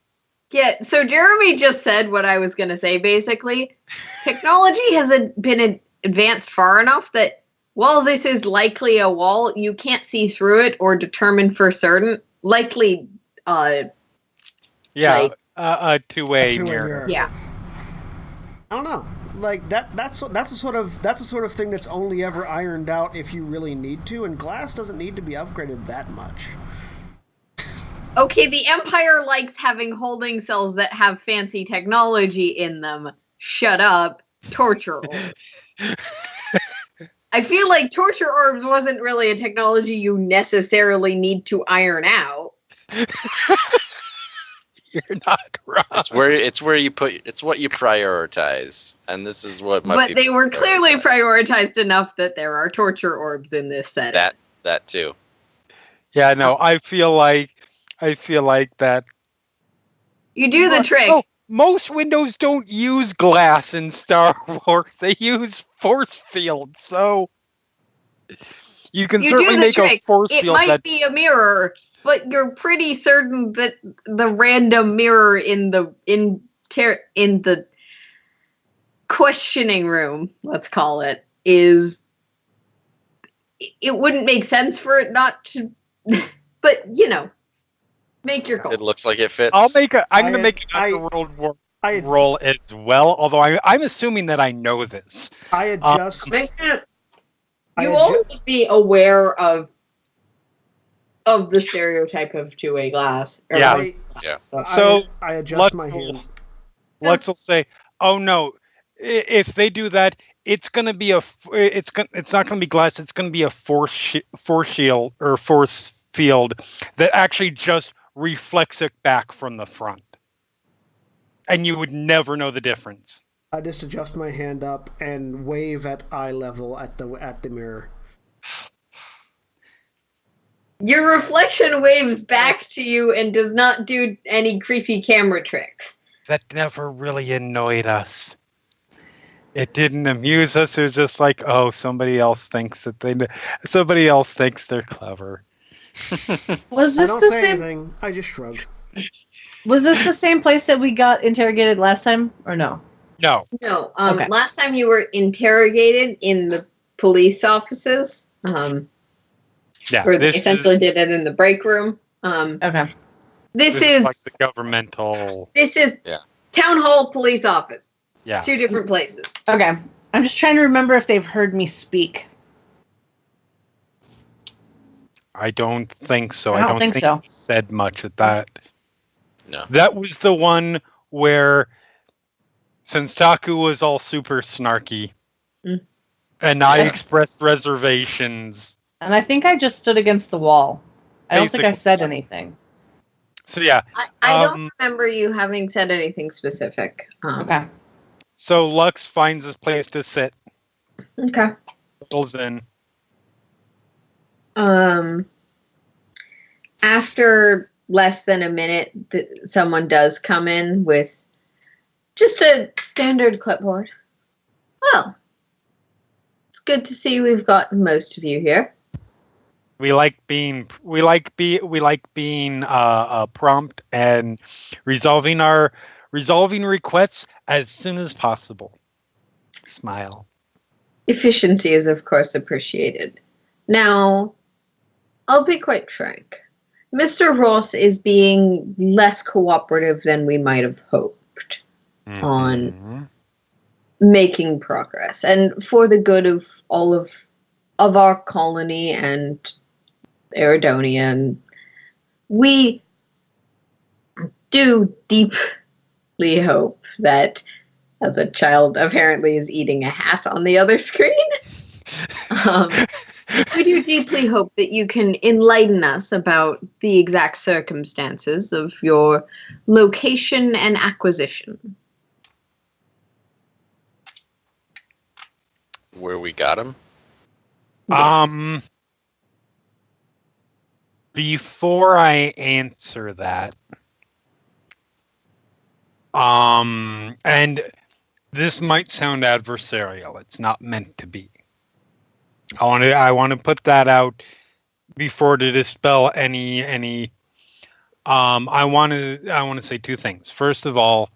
Yeah, so Jeremy just said what I was going to say, basically. Technology has been advanced far enough that while this is likely a wall, you can't see through it or determine for certain. Likely, a two-way mirror. Yeah. I don't know. Like that's the sort of thing that's only ever ironed out if you really need to, and glass doesn't need to be upgraded that much. Okay, the Empire likes having holding cells that have fancy technology in them. Shut up. Torture orbs. I feel like torture orbs wasn't really a technology you necessarily need to iron out. You're not wrong. It's what you prioritize, and this is what. But they were clearly prioritized enough that there are torture orbs in this setting. That too. Yeah, no, I feel like that. You do the trick. Oh, most windows don't use glass in Star Wars. They use force fields. So. You can You certainly do the make a trick. force It field might that be a mirror, but you're pretty certain that the random mirror in the questioning room, let's call it, is. It wouldn't make sense for it not to, but make your call. It looks like it fits. I'm going to make an I- underworld I- roll as well, although I'm assuming that I know this. I adjust. Make it- I You adju- all need to be aware of the stereotype of two-way glass. or Yeah. one Yeah. glass. So, I adjust Lux my will- hand. Lux will say, "Oh no, if they do that, it's going to be it's not going to be glass. It's going to be a force shield or force field that actually just reflects it back from the front, and you would never know the difference." I just adjust my hand up and wave at eye level at the mirror. Your reflection waves back to you and does not do any creepy camera tricks. That never really annoyed us. It didn't amuse us. It was just like, oh, somebody else thinks they're clever. Was I this don't the say same? anything. I just shrug. Was this the same place that we got interrogated last time, or no? No. No, Okay. last time you were interrogated in the police offices, Yeah. where they This essentially did it in the break room. Okay. This is is like the governmental. Yeah. town hall police office. Yeah. Two different places. Okay. I'm just trying to remember if they've heard me speak. I don't think so. I don't think so. he said much at that. No. That was the one where, since Taku was all super snarky, Mm. and I Yeah. expressed reservations. And I think I just stood against the wall. I don't think I Basically. said anything. So yeah. I don't remember you having said anything specific. Okay. So Lux finds his place to sit. Okay. Settles in. After less than a minute, someone does come in with just a standard clipboard. Well, it's good to see we've got most of you here. We like being prompt and resolving requests as soon as possible. Smile. Efficiency is, of course, appreciated. Now, I'll be quite frank. Mr. Ross is being less cooperative than we might have hoped on Mhm. making progress, and for the good of all of our colony and Eridonia. And we do deeply hope that, as a child apparently is eating a hat on the other screen, we do deeply hope that you can enlighten us about the exact circumstances of your location and acquisition. Where we got him? Yes. Before I answer that, and this might sound adversarial. It's not meant to be. I want to put that out before to dispel any. I want to say two things. First of all,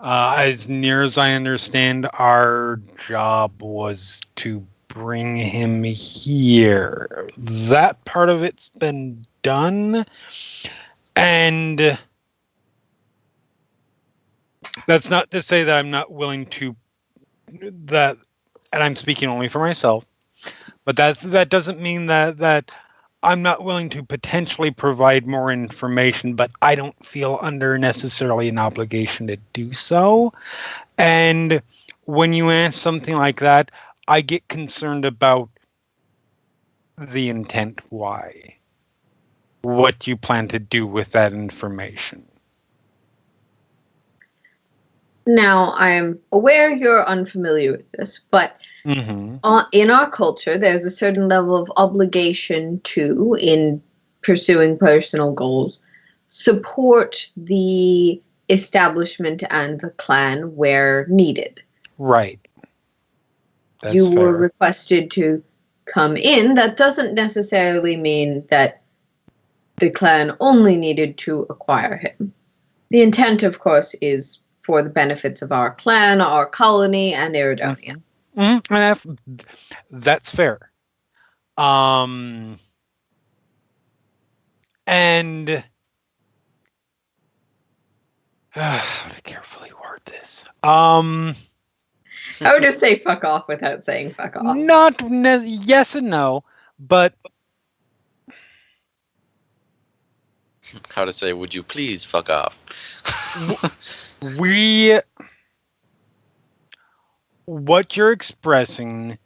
as near as I understand, our job was to bring him here. That part of it's been done, and that's not to say that I'm not willing to that, and I'm speaking only for myself. But that doesn't mean that I'm not willing to potentially provide more information, but I don't feel under necessarily an obligation to do so. And when you ask something like that, I get concerned about the intent why. What you plan to do with that information. Now, I'm aware you're unfamiliar with this, but Mm-hmm. in our culture, there's a certain level of obligation to, in pursuing personal goals, support the establishment and the clan where needed. Right. That's You were fair. requested to come in, that doesn't necessarily mean that the clan only needed to acquire him. The intent, of course, is for the benefits of our clan, our colony, and Iridonia. That's fair. And how to carefully word this? I would just say fuck off without saying fuck off. Yes and no, but How to say, would you please fuck off? What you're expressing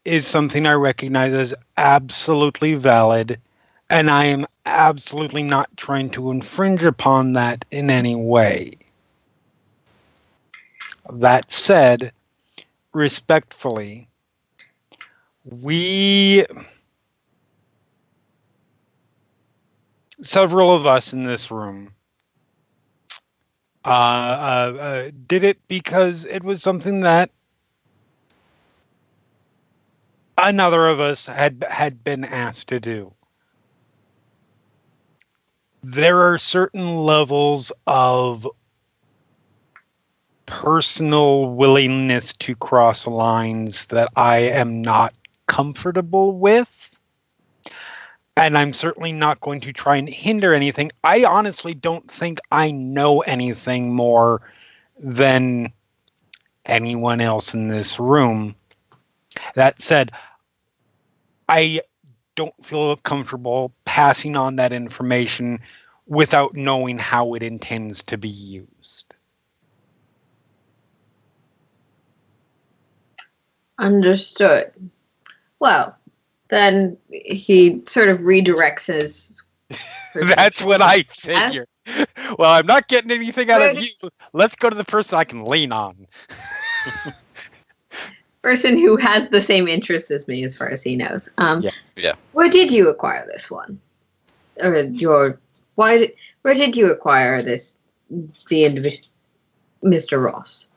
is something I recognize as absolutely valid, and I am absolutely not trying to infringe upon that in any way. That said, respectfully, several of us in this room did it because it was something that another of us had been asked to do. There are certain levels of personal willingness to cross lines that I am not comfortable with. And I'm certainly not going to try and hinder anything. I honestly don't think I know anything more than anyone else in this room. That said, I don't feel comfortable passing on that information without knowing how it intends to be used. Understood. Well, then he sort of redirects his... That's what I figured. Well, I'm not getting anything out of you. Let's go to the person I can lean on. Person who has the same interests as me, as far as he knows. Yeah. Where did you acquire this one? Or where did you acquire this? The individual, Mr. Ross.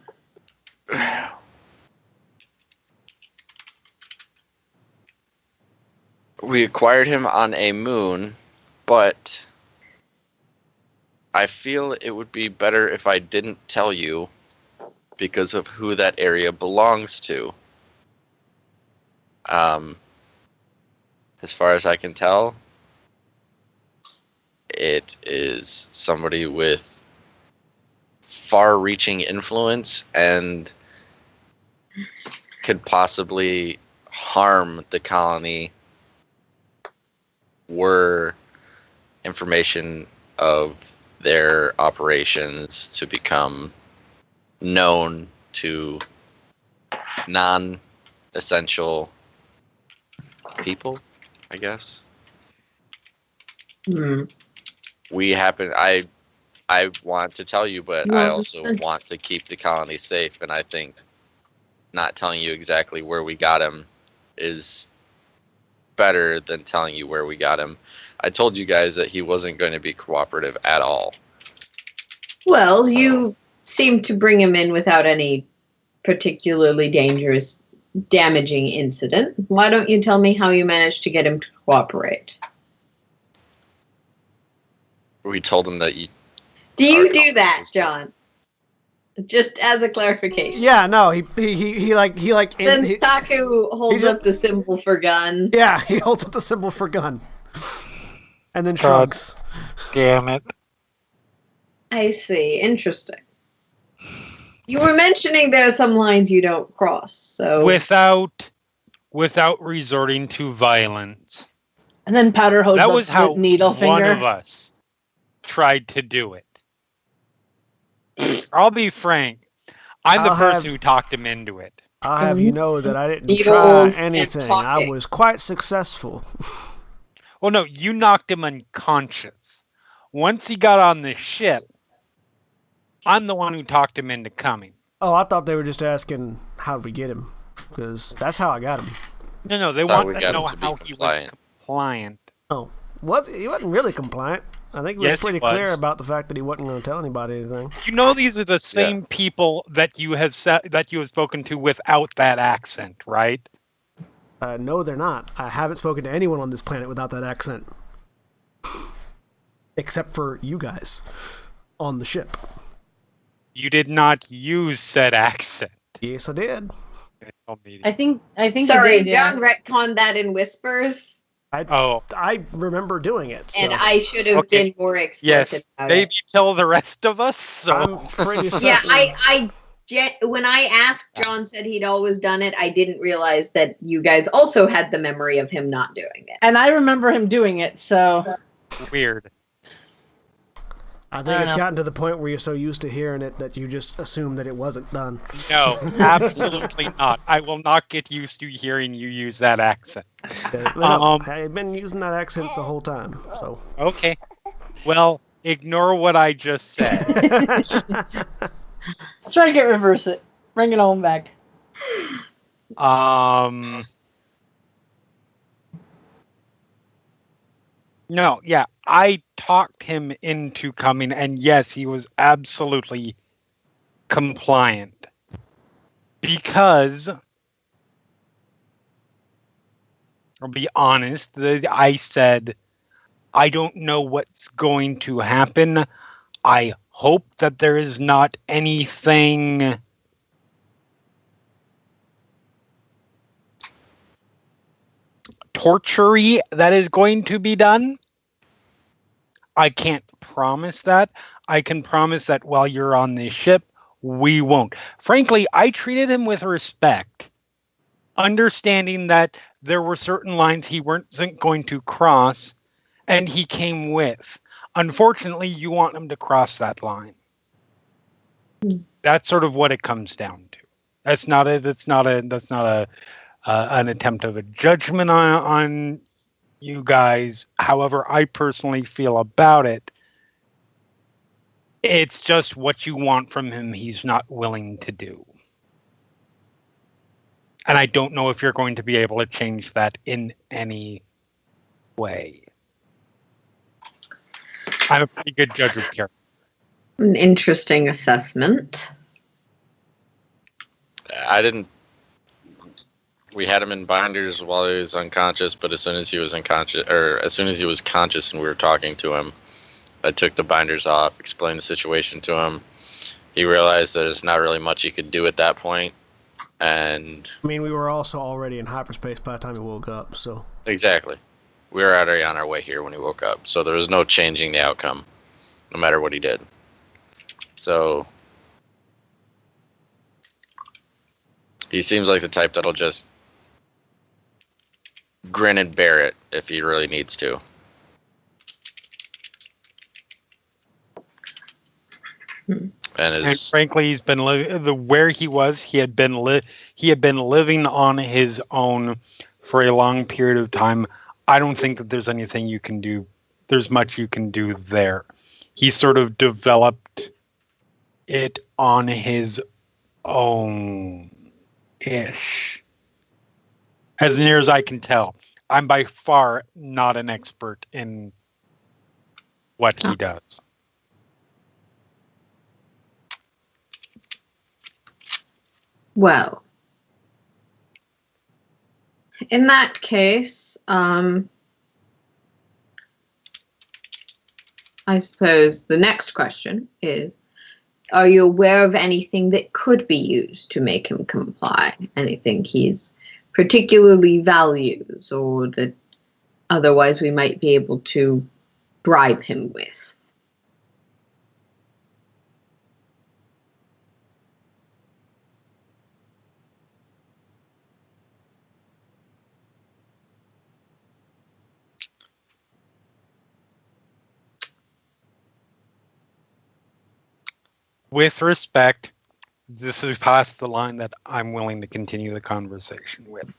We acquired him on a moon, but I feel it would be better if I didn't tell you because of who that area belongs to. As far as I can tell, it is somebody with far-reaching influence and could possibly harm the colony were information of their operations to become known to non-essential people, I guess. I want to tell you, but I also want to keep the colony safe, and I think not telling you exactly where we got him is better than telling you where we got him. I told you guys that he wasn't going to be cooperative at all. Well, you seem to bring him in without any particularly dangerous, damaging incident. Why don't you tell me how you managed to get him to cooperate? We told him that you... Do you do that, John? Just as a clarification. Yeah, no, he Then Taku holds up the symbol for gun. Yeah, he holds up the symbol for gun. And then shrugs. Damn it. I see. Interesting. You were mentioning there are some lines you don't cross, so... Without resorting to violence. And then Powder holds That up was the how needle one finger. of us tried to do it. I'll be frank. I'm the person who talked him into it. I'll have you know that I didn't Needles try and anything. I talking. was quite successful. Well, no, you knocked him unconscious. Once he got on the ship, I'm the one who talked him into coming. Oh, I thought they were just asking how did we get him, because that's how I got him. No, they Thought want we to got know him to be how he was compliant. Oh, he wasn't really compliant. I think it was pretty clear about the fact that he wasn't going to tell anybody anything. You know, these are the same people that you have spoken to without that accent, right? No, they're not. I haven't spoken to anyone on this planet without that accent. Except for you guys on the ship. You did not use said accent. Yes, I did. I think. Sorry, you did, yeah. John retconned that in whispers, I remember doing it. So. and I should have Okay. been more explicit Yes, about maybe it. tell the rest of us. So I'm pretty certain. Yeah, when I asked, John said he'd always done it. I didn't realize that you guys also had the memory of him not doing it. And I remember him doing it, so. weird. I think it's gotten to the point where you're so used to hearing it that you just assume that it wasn't done. No, absolutely not. I will not get used to hearing you use that accent. I've been using that accent the whole time, so. Okay. Well, ignore what I just said. Let's try to reverse it. Bring it on back. No, yeah, I talked him into coming, and yes, he was absolutely compliant. Because, I'll be honest, I said, I don't know what's going to happen. I hope that there is not anything torture-y that is going to be done. I can't promise that. I can promise that while you're on this ship, we won't. Frankly, I treated him with respect, understanding that there were certain lines he wasn't going to cross, and he came with. Unfortunately, you want him to cross that line. That's sort of what it comes down to. That's not an attempt of a judgment on you guys. However, I personally feel about it. It's just what you want from him he's not willing to do. And I don't know if you're going to be able to change that in any way. I'm a pretty good judge of character. An interesting assessment. We had him in binders while he was unconscious, but as soon as he was conscious and we were talking to him, I took the binders off, explained the situation to him. He realized that there's not really much he could do at that point, and I mean, we were also already in hyperspace by the time he woke up, so. exactly. We were already on our way here when he woke up, so there was no changing the outcome, no matter what he did. So he seems like the type that'll just grin and bear it if he really needs to. And frankly, he's been where he was. He had been living on his own for a long period of time. I don't think that there's anything you can do. There's much you can do there. He sort of developed it on his own ish. As near as I can tell, I'm by far not an expert in what he does. Well, in that case, I suppose the next question is, are you aware of anything that could be used to make him comply? Anything he's particularly values or that otherwise we might be able to bribe him with? With respect, this is past the line that I'm willing to continue the conversation with.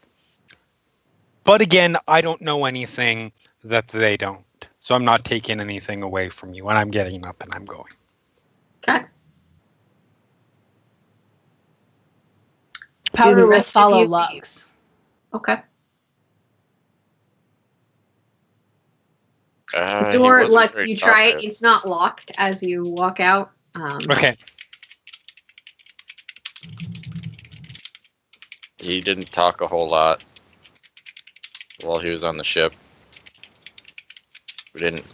But again, I don't know anything that they don't. So I'm not taking anything away from you, and I'm getting up and I'm going. Okay. Powder will rest of follow you Lux. Okay. he Door, wasn't Lux, very you try it. talkative. It's not locked as you walk out. Okay. He didn't talk a whole lot. while he was on the ship. We didn't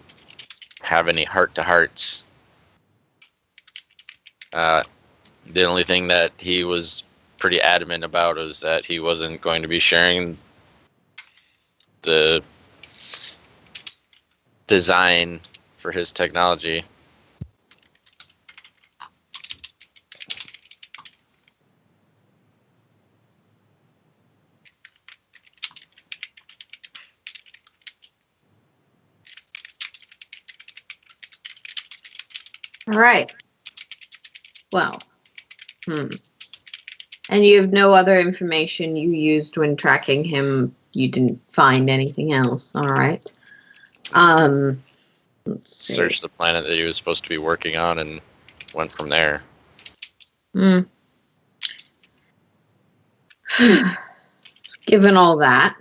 have any heart-to-hearts. The only thing that he was pretty adamant about was that he wasn't going to be sharing the design for his technology. All right. Well, and you have no other information you used when tracking him. You didn't find anything else. All right. Let's see. Searched the planet that he was supposed to be working on and went from there. Given all that,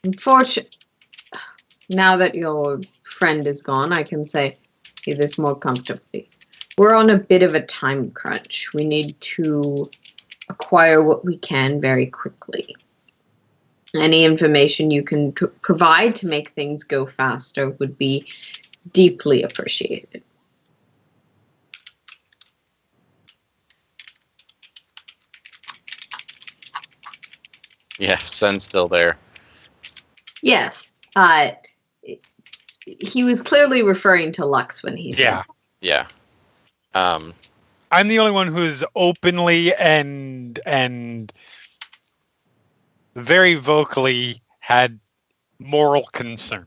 unfortunately, now that your friend is gone, I can say this more comfortably. We're on a bit of a time crunch. We need to acquire what we can very quickly. Any information you can provide to make things go faster would be deeply appreciated. Yeah, Sen's still there. Yes. He was clearly referring to Lux when he said Yeah. I'm the only one who's openly and very vocally had moral concerns.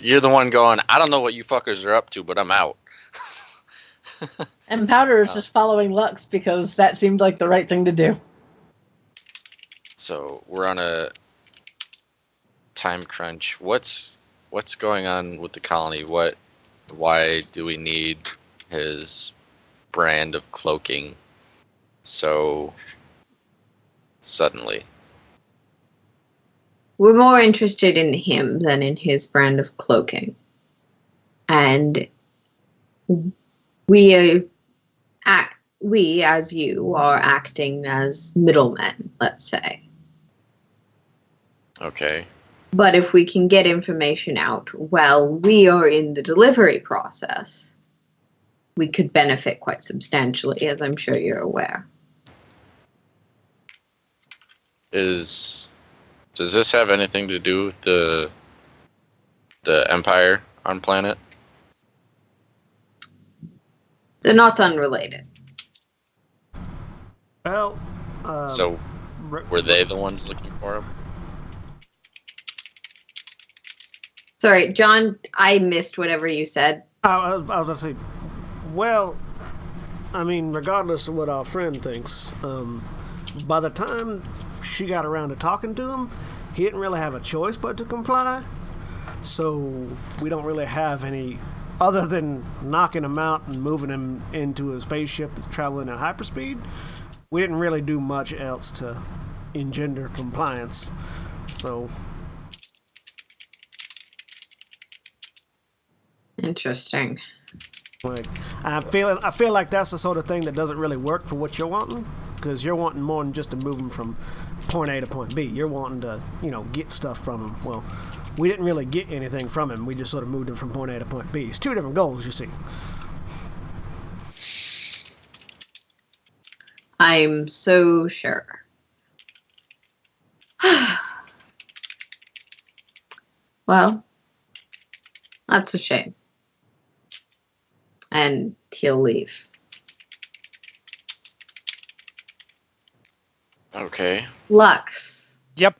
You're the one going, I don't know what you fuckers are up to, but I'm out. And Powder is just following Lux because that seemed like the right thing to do. So we're on a time crunch. What's going on with the colony? Why do we need his brand of cloaking so suddenly? We're more interested in him than in his brand of cloaking. And we, as you, are acting as middlemen, let's say. Okay. But if we can get information out while we are in the delivery process, we could benefit quite substantially, as I'm sure you're aware. Does this have anything to do with the Empire on planet? They're not unrelated. Well, So were they the ones looking for him? Sorry, John, I missed whatever you said. I was going to say, well, I mean, regardless of what our friend thinks, by the time she got around to talking to him, he didn't really have a choice but to comply. So we don't really have any, other than knocking him out and moving him into a spaceship that's traveling at hyperspeed, we didn't really do much else to engender compliance. So... Interesting. Like, I feel like that's the sort of thing that doesn't really work for what you're wanting, because you're wanting more than just to move them from point A to point B. You're wanting to, get stuff from him. Well, we didn't really get anything from him. We just sort of moved him from point A to point B. It's two different goals, you see. I'm so sure. Well, that's a shame. And he'll leave. Okay. Lux. Yep.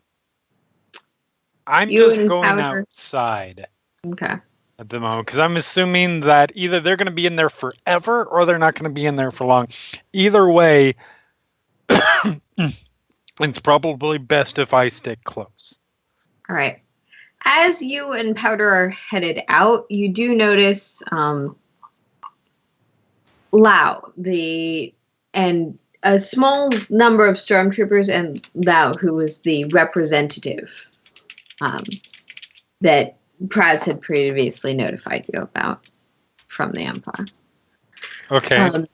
I'm You just and going Powder. outside Okay. at the moment because I'm assuming that either they're going to be in there forever or they're not going to be in there for long. Either way, it's probably best if I stick close. All right. As you and Powder are headed out, you do notice Lau, and a small number of stormtroopers, and Lau, who was the representative that Praz had previously notified you about from the Empire. Okay.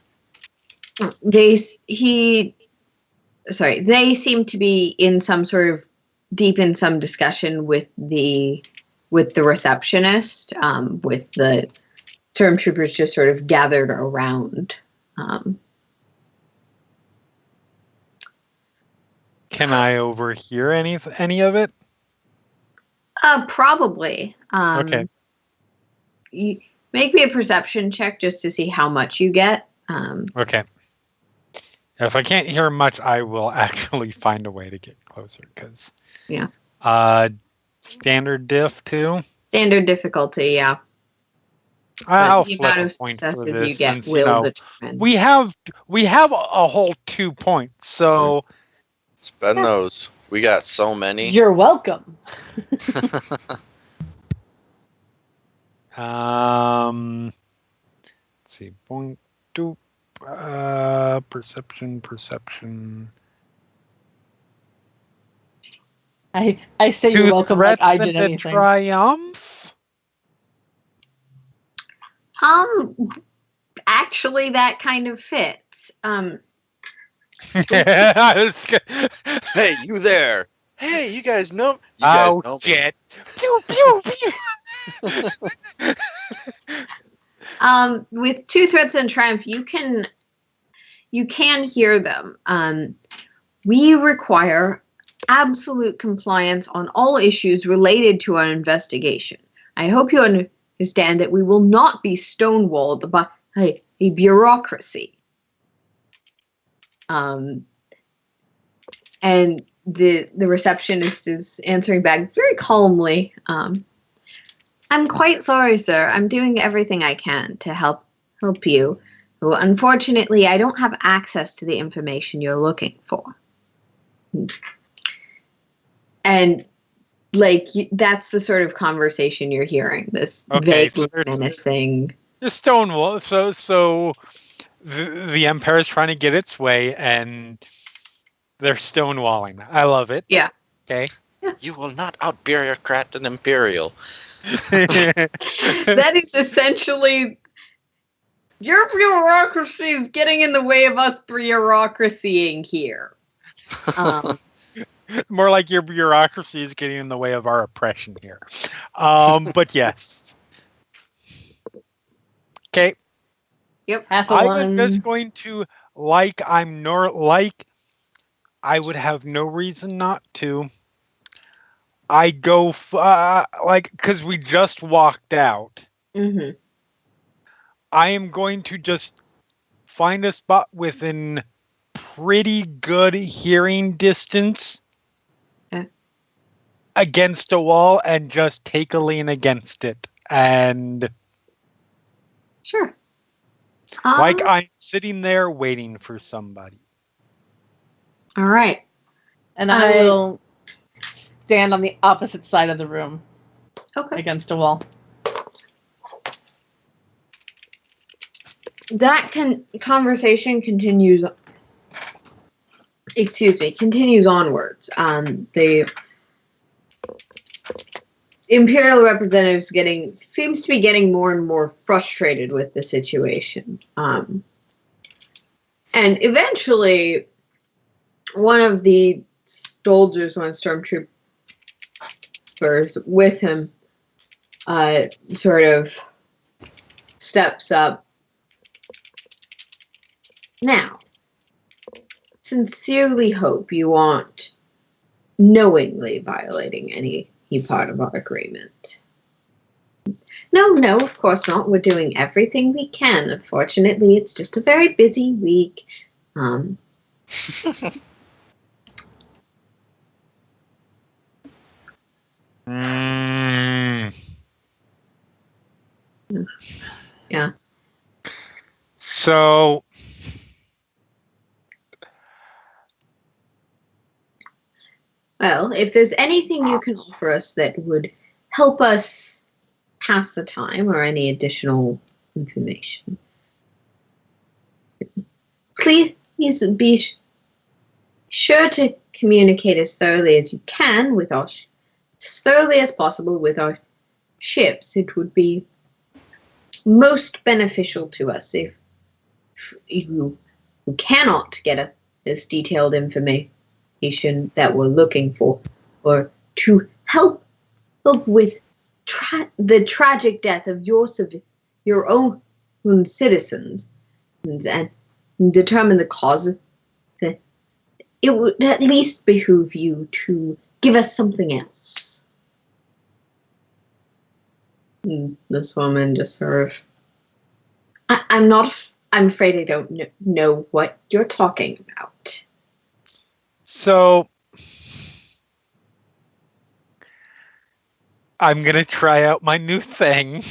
sorry, they seem to be in some sort of deep in some discussion with the receptionist, with the stormtroopers just sort of gathered around. Can I overhear any of it? Probably. Okay. You make me a perception check just to see how much you get. Okay. If I can't hear much, I will actually find a way to get closer. Because Yeah. Standard diff too. Standard difficulty, yeah. I'll the flip amount a of point successes for this you get since will determine. we have a whole 2 points. So Spend those. We got so many. You're welcome. let's see. Point two. Perception. I say 2 you're welcome like threats I did and a anything. triumph. Actually, that kind of fits. Hey, you there? Hey, you guys know? You guys know me. Shit! Pew pew pew. With 2 threats and triumph, you can hear them. We require absolute compliance on all issues related to our investigation. I hope you understand that we will not be stonewalled by a bureaucracy. And the receptionist is answering back very calmly. I'm quite sorry, sir. I'm doing everything I can to help you. Well, unfortunately, I don't have access to the information you're looking for. And that's the sort of conversation you're hearing. This vague, menacing. The Stonewall. So the Empire is trying to get its way, and they're stonewalling. I love it. Yeah. Okay. You will not out-bureaucrat an Imperial. That is essentially your bureaucracy is getting in the way of us bureaucracying here. More like your bureaucracy is getting in the way of our oppression here. But yes. Okay. Yep. I was just going to I would have no reason not to. I go because we just walked out. Mm-hmm. I am going to just find a spot within pretty good hearing distance against a wall and just take a lean against it. And sure. Like I'm sitting there waiting for somebody. All right. And I will stand on the opposite side of the room. Okay. Against a wall. That conversation continues. Continues onwards. The Imperial representatives seems to be getting more and more frustrated with the situation. And eventually, one of the soldiers, one stormtroopers with him, sort of steps up. Now, sincerely hope you aren't knowingly violating any part of our agreement. No, of course not. We're doing everything we can. Unfortunately, it's just a very busy week. Yeah. So well, if there's anything you can offer us that would help us pass the time or any additional information, please be sure to communicate as thoroughly as you can with as thoroughly as possible with our ships. It would be most beneficial to us if you cannot get this detailed information that we're looking for, or to help with the tragic death of your own citizens, and determine the cause, it would at least behoove you to give us something else. And this woman just sort of, I'm afraid I don't know what you're talking about. So I'm going to try out my new thing.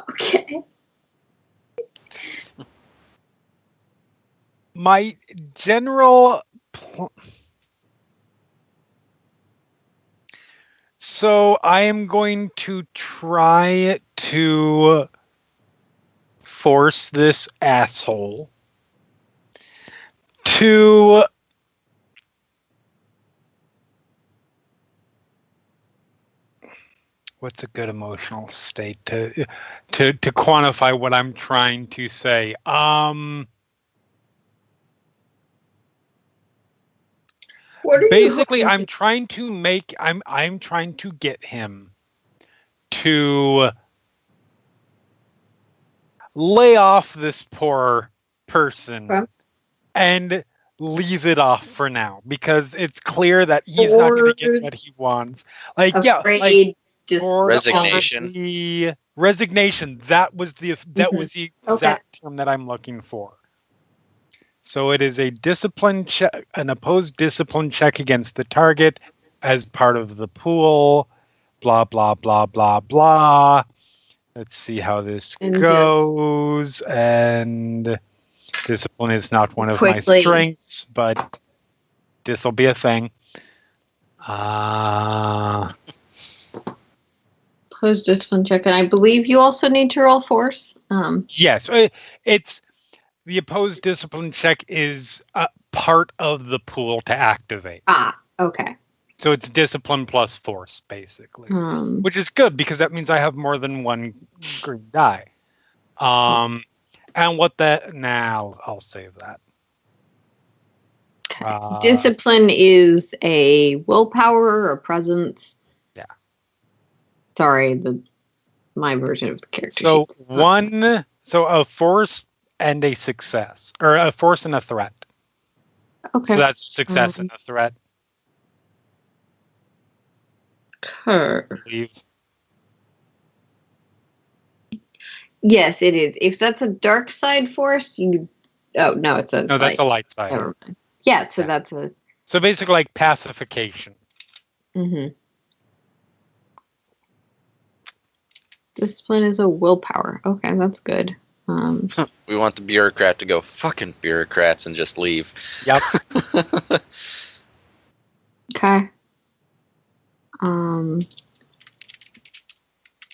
Okay. My general... So I am going to try to force this asshole to what's a good emotional state to quantify what I'm trying to say. Basically, I'm trying to get him to lay off this poor person and leave it off for now, because it's clear that he's not going to get what he wants. Resignation. The resignation. That was the exact term that I'm looking for. So it is a discipline check, an opposed discipline check against the target as part of the pool. Blah blah blah blah blah. Let's see how this goes. And discipline is not one of my strengths, but this will be a thing. Opposed discipline check, and I believe you also need to roll force. Yes, it's. The opposed discipline check is a part of the pool to activate. Okay. So it's discipline plus force, basically, which is good because that means I have more than one green die. And what that now, I'll save that. Okay. Discipline is a willpower or presence. Yeah. Sorry, my version of the character. So a force and a success, or a force and a threat. Okay. So that's a success and a threat. Yes, it is. If that's a dark side force, that's a light side. Never mind. Yeah, so that's a. So basically, like pacification. Mm-hmm. Discipline is a willpower. Okay, that's good. We want the bureaucrat to go fucking bureaucrats and just leave. Yep. Okay.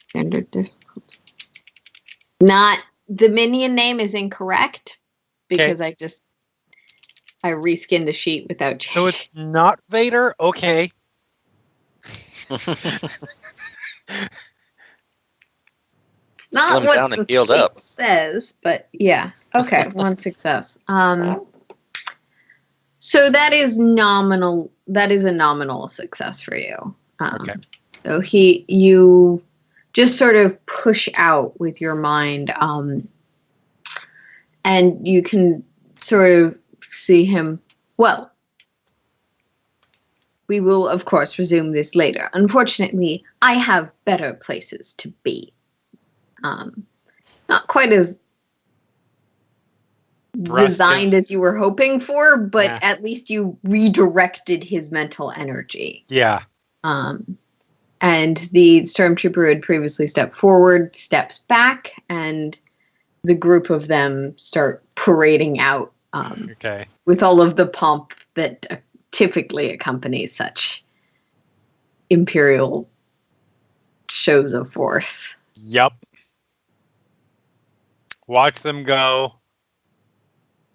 Standard difficulty. Not the minion name is incorrect because I reskinned a sheet without changing. So it's not Vader? Okay. Not Slimmed what down and the healed up. says, but yeah. Okay, one success. So that is nominal. That is a nominal success for you. Okay. So you just sort of push out with your mind, and you can sort of see him. Well, we will of course resume this later. Unfortunately, I have better places to be. Not quite as designed as you were hoping for, but at least you redirected his mental energy. Yeah. And the stormtrooper who had previously stepped forward steps back, and the group of them start parading out with all of the pomp that typically accompanies such imperial shows of force. Yep. Watch them go.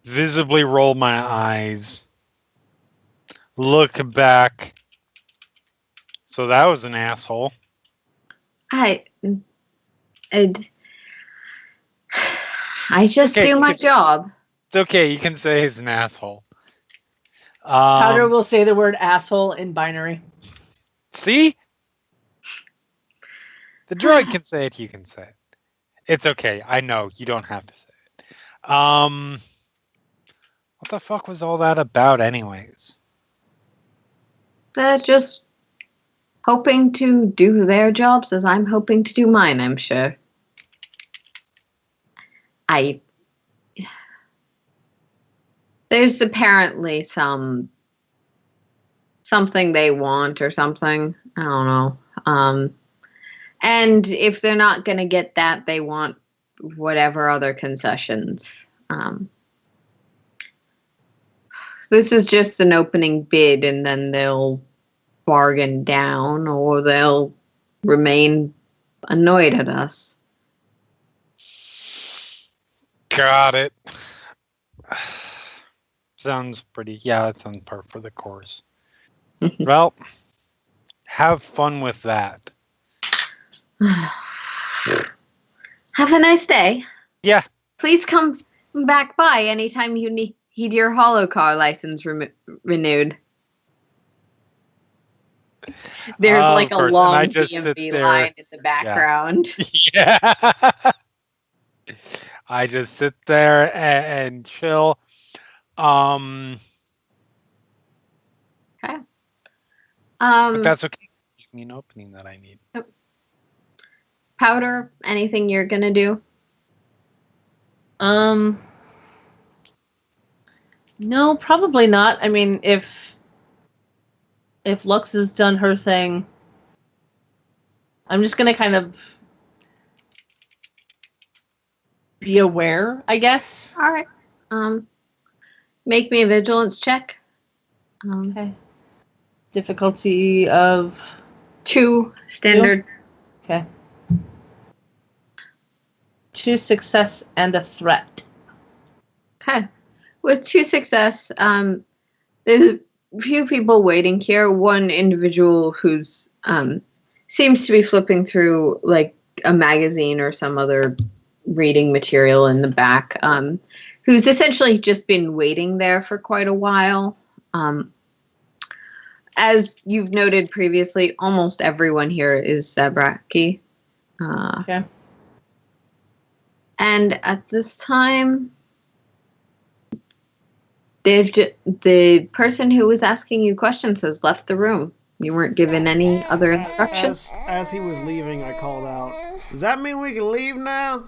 Visibly roll my eyes. Look back. So that was an asshole. I just do my job. It's okay. You can say he's an asshole. Powder will say the word asshole in binary. See? The droid can say it, you can say it. It's okay. I know. You don't have to say it. What the fuck was all that about anyways? They're just hoping to do their jobs as I'm hoping to do mine, I'm sure. There's apparently something they want or something. I don't know. And if they're not going to get that, they want whatever other concessions. This is just an opening bid, and then they'll bargain down, or they'll remain annoyed at us. Got it. Sounds pretty. Yeah, that sounds par for the course. Well, have fun with that. Have a nice day. Yeah. Please come back by anytime you need your holocar license renewed. There's like a long DMV line in the background. Yeah. I just sit there and chill. Okay. But that's okay. Give me an opening that I need. Powder, anything you're gonna do? No, probably not. I mean, if Lux has done her thing, I'm just gonna kind of be aware, I guess. All right. Make me a vigilance check. Okay. Difficulty of 2 standard. 2? Okay. 2 success and a threat. Okay. With 2 success, there's a few people waiting here. One individual who's seems to be flipping through like a magazine or some other reading material in the back, who's essentially just been waiting there for quite a while. As you've noted previously, almost everyone here is Sabraki. Okay. And at this time, the person who was asking you questions has left the room. You weren't given any other instructions. As he was leaving, I called out, "Does that mean we can leave now?"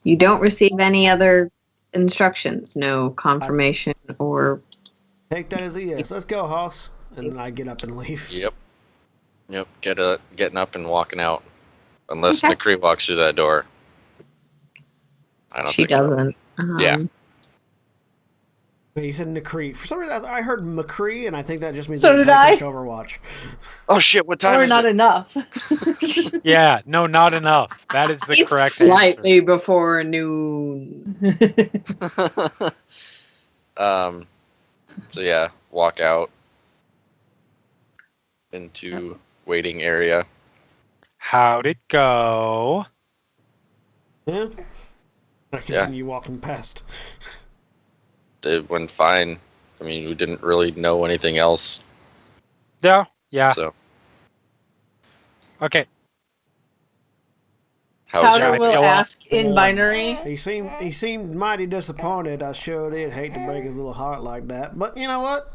You don't receive any other instructions, no confirmation or... Take that as a yes. Let's go, Hoss. And then I get up and leave. Yep. Getting up and walking out. Unless Okay. McCree walks through that door. I don't She think so. doesn't. Yeah. You said McCree. For some reason, I heard McCree, and I think that just means So did I. Overwatch. Oh shit! What time Or is not it? enough. Yeah, no, not enough. That is the It's correct slightly before noon. So yeah, walk out into waiting area. How'd it go? Yeah. I continue walking past. It went fine. I mean, we didn't really know anything else. Yeah. So Okay. how was Powder your will Yellow. ask in binary. He seemed mighty disappointed. I sure did hate to break his little heart like that. But you know what?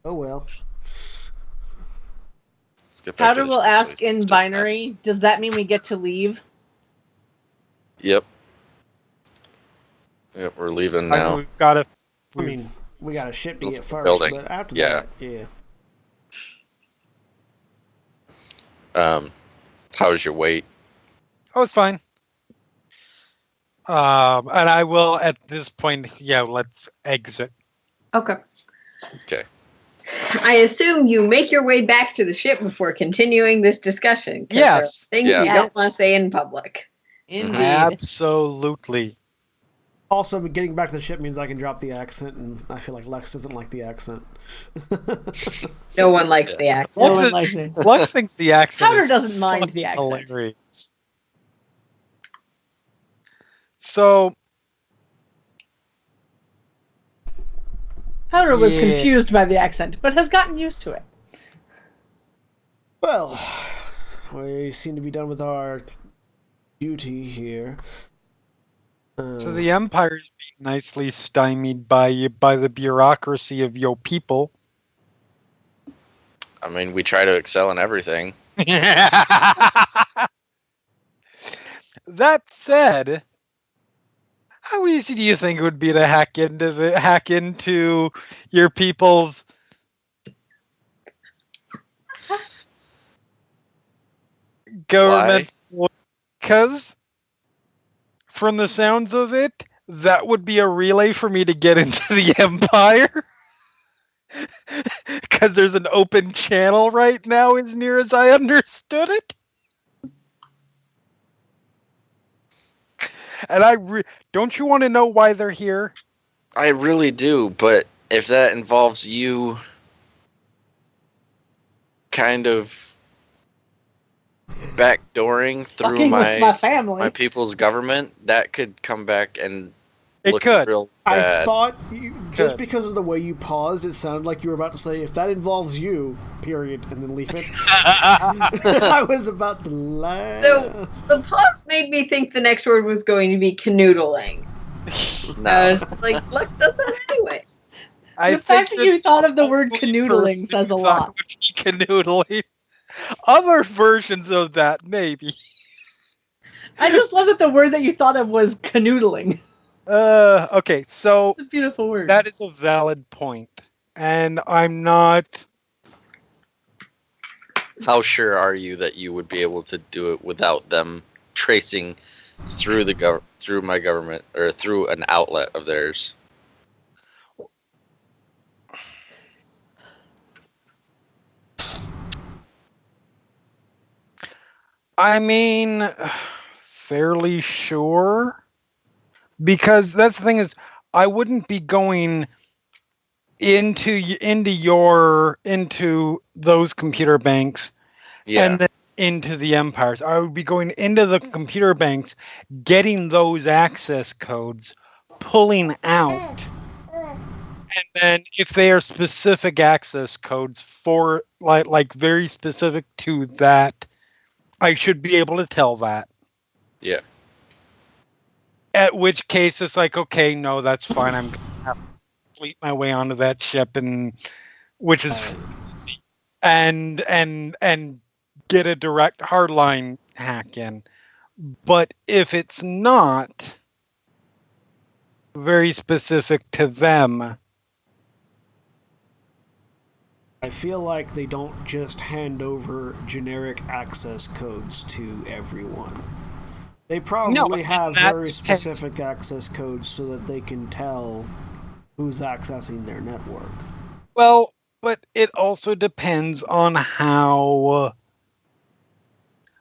Oh well. Let's get back to Powder this will shit, ask so in just- binary. Does that mean we get to leave? Yep. Yep, we're leaving I mean, now. we've got to. I mean, we got a ship to get first, Building. but after Yeah. that, yeah. How was your wait? Oh, it's fine. And I will at this point. Yeah, let's exit. Okay. Okay. I assume you make your way back to the ship before continuing this discussion. 'Cause there are Yes. things Yeah. you don't want to say in public. Indeed. Absolutely. Also, getting back to the ship means I can drop the accent, and I feel like Lex doesn't like the accent. No one likes the accent. No Lux one is- likes it. Lux thinks the accent Powder is doesn't mind fucking the accent. hilarious. So Powder was Yeah. confused by the accent, but has gotten used to it. Well, we seem to be done with our duty here. So the Empire is being nicely stymied by the bureaucracy of your people. I mean, we try to excel in everything. That said, how easy do you think it would be to hack into your people's government? Because from the sounds of it, that would be a relay for me to get into the Empire. Because there's an open channel right now, as near as I understood it. And don't you want to know why they're here? I really do, but if that involves you kind of backdooring through Fucking with my family. my people's government, that could come back and It look could. real I bad. thought, just because of the way you paused, it sounded like you were about to say, if that involves you, period, and then leave it. I was about to laugh. So the pause made me think the next word was going to be canoodling. I was like, Lux does that anyway. I The fact that think you thought of the word only canoodling person says a who lot. thought it would be canoodling. Other versions of that, maybe. I just love that the word that you thought of was canoodling. Okay, so It's a beautiful word. that is a valid point, and I'm not. How sure are you that you would be able to do it without them tracing through through my government or through an outlet of theirs? I mean, fairly sure, because that's the thing is, I wouldn't be going into those computer banks Yeah. and then into the empires. I would be going into the computer banks, getting those access codes, pulling out, and then if they are specific access codes for like very specific to that, I should be able to tell that. Yeah. At which case it's like, okay, no, that's fine. I'm gonna have to fleet my way onto that ship, and which is and get a direct hardline hack in. But if it's not very specific to them, I feel like they don't just hand over generic access codes to everyone. They probably have very specific access codes so that they can tell who's accessing their network. well, but it also depends on how,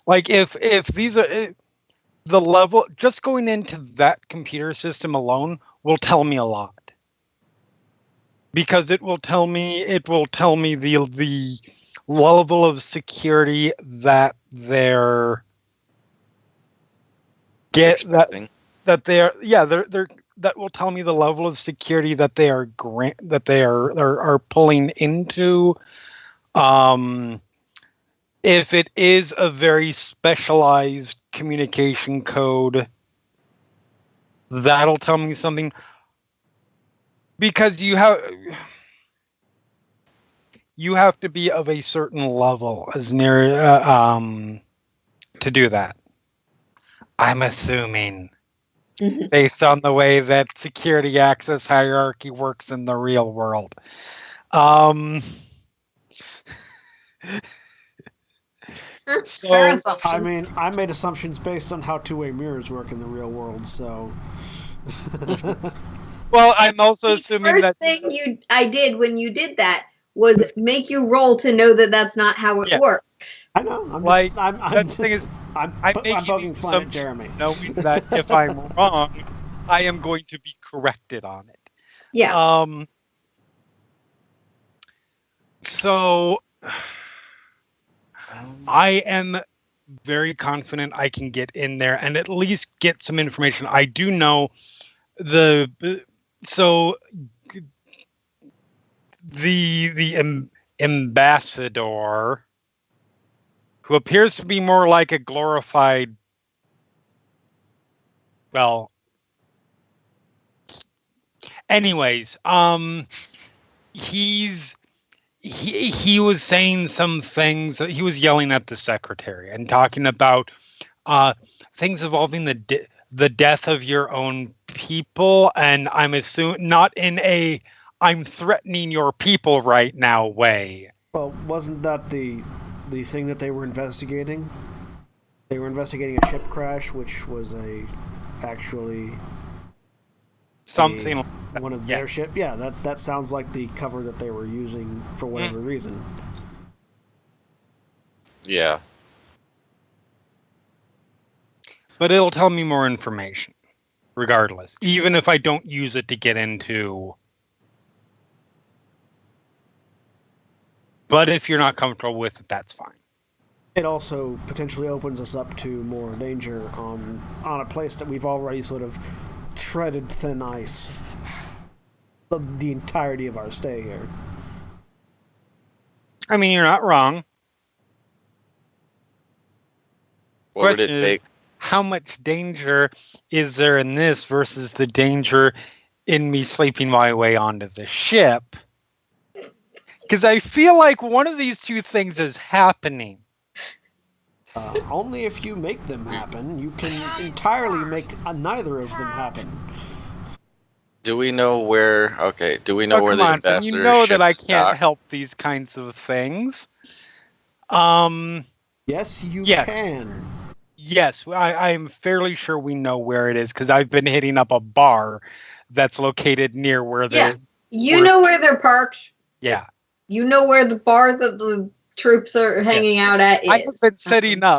like, if these are the level, just going into that computer system alone will tell me a lot. Because it will tell me the level of security that they're Expecting. that will tell me the level of security that they are pulling into. If it is a very specialized communication code, that'll tell me something. Because you have to be of a certain level as near to do that. I'm assuming, based on the way that security access hierarchy works in the real world. So, Fair assumption. I mean, I made assumptions based on how two-way mirrors work in the real world, so... well, I'm also The assuming first that thing I did when you did that was make you roll to know that that's not how it Yes. works. I know. I'm Like, just, I'm that's the thing just, is, I'm making poking these fun at assumptions, Jeremy. knowing that if I'm wrong, I am going to be corrected on it. Yeah. So I am very confident I can get in there and at least get some information. I do know ambassador, who appears to be more like a glorified, well, anyways, he was saying some things. He was yelling at the secretary and talking about things involving the death of your own people, and I'm assuming not in a "I'm threatening your people right now" way. Well, wasn't that the thing that they were investigating? They were investigating a ship crash, which was actually Something like that. one of their ship. Yeah, that sounds like the cover that they were using for whatever reason. Yeah. But it'll tell me more information, regardless, even if I don't use it to get into. But if you're not comfortable with it, that's fine. It also potentially opens us up to more danger on a place that we've already sort of treaded thin ice the entirety of our stay here. I mean, you're not wrong. What would Question it take? is, how much danger is there in this versus the danger in me sleeping my way onto the ship? Because I feel like one of these two things is happening. Only if you make them happen. You can entirely make neither of them happen. Do we know where? Okay. Do we know where come the on, Sam, ambassador you know ship that I is can't docked? help these kinds of things. Yes, you Yes. can. Yes, I am fairly sure we know where it is because I've been hitting up a bar that's located near where Yeah. the You know where they're parked. yeah. You know where the bar that the troops are hanging out at is. I have been setting up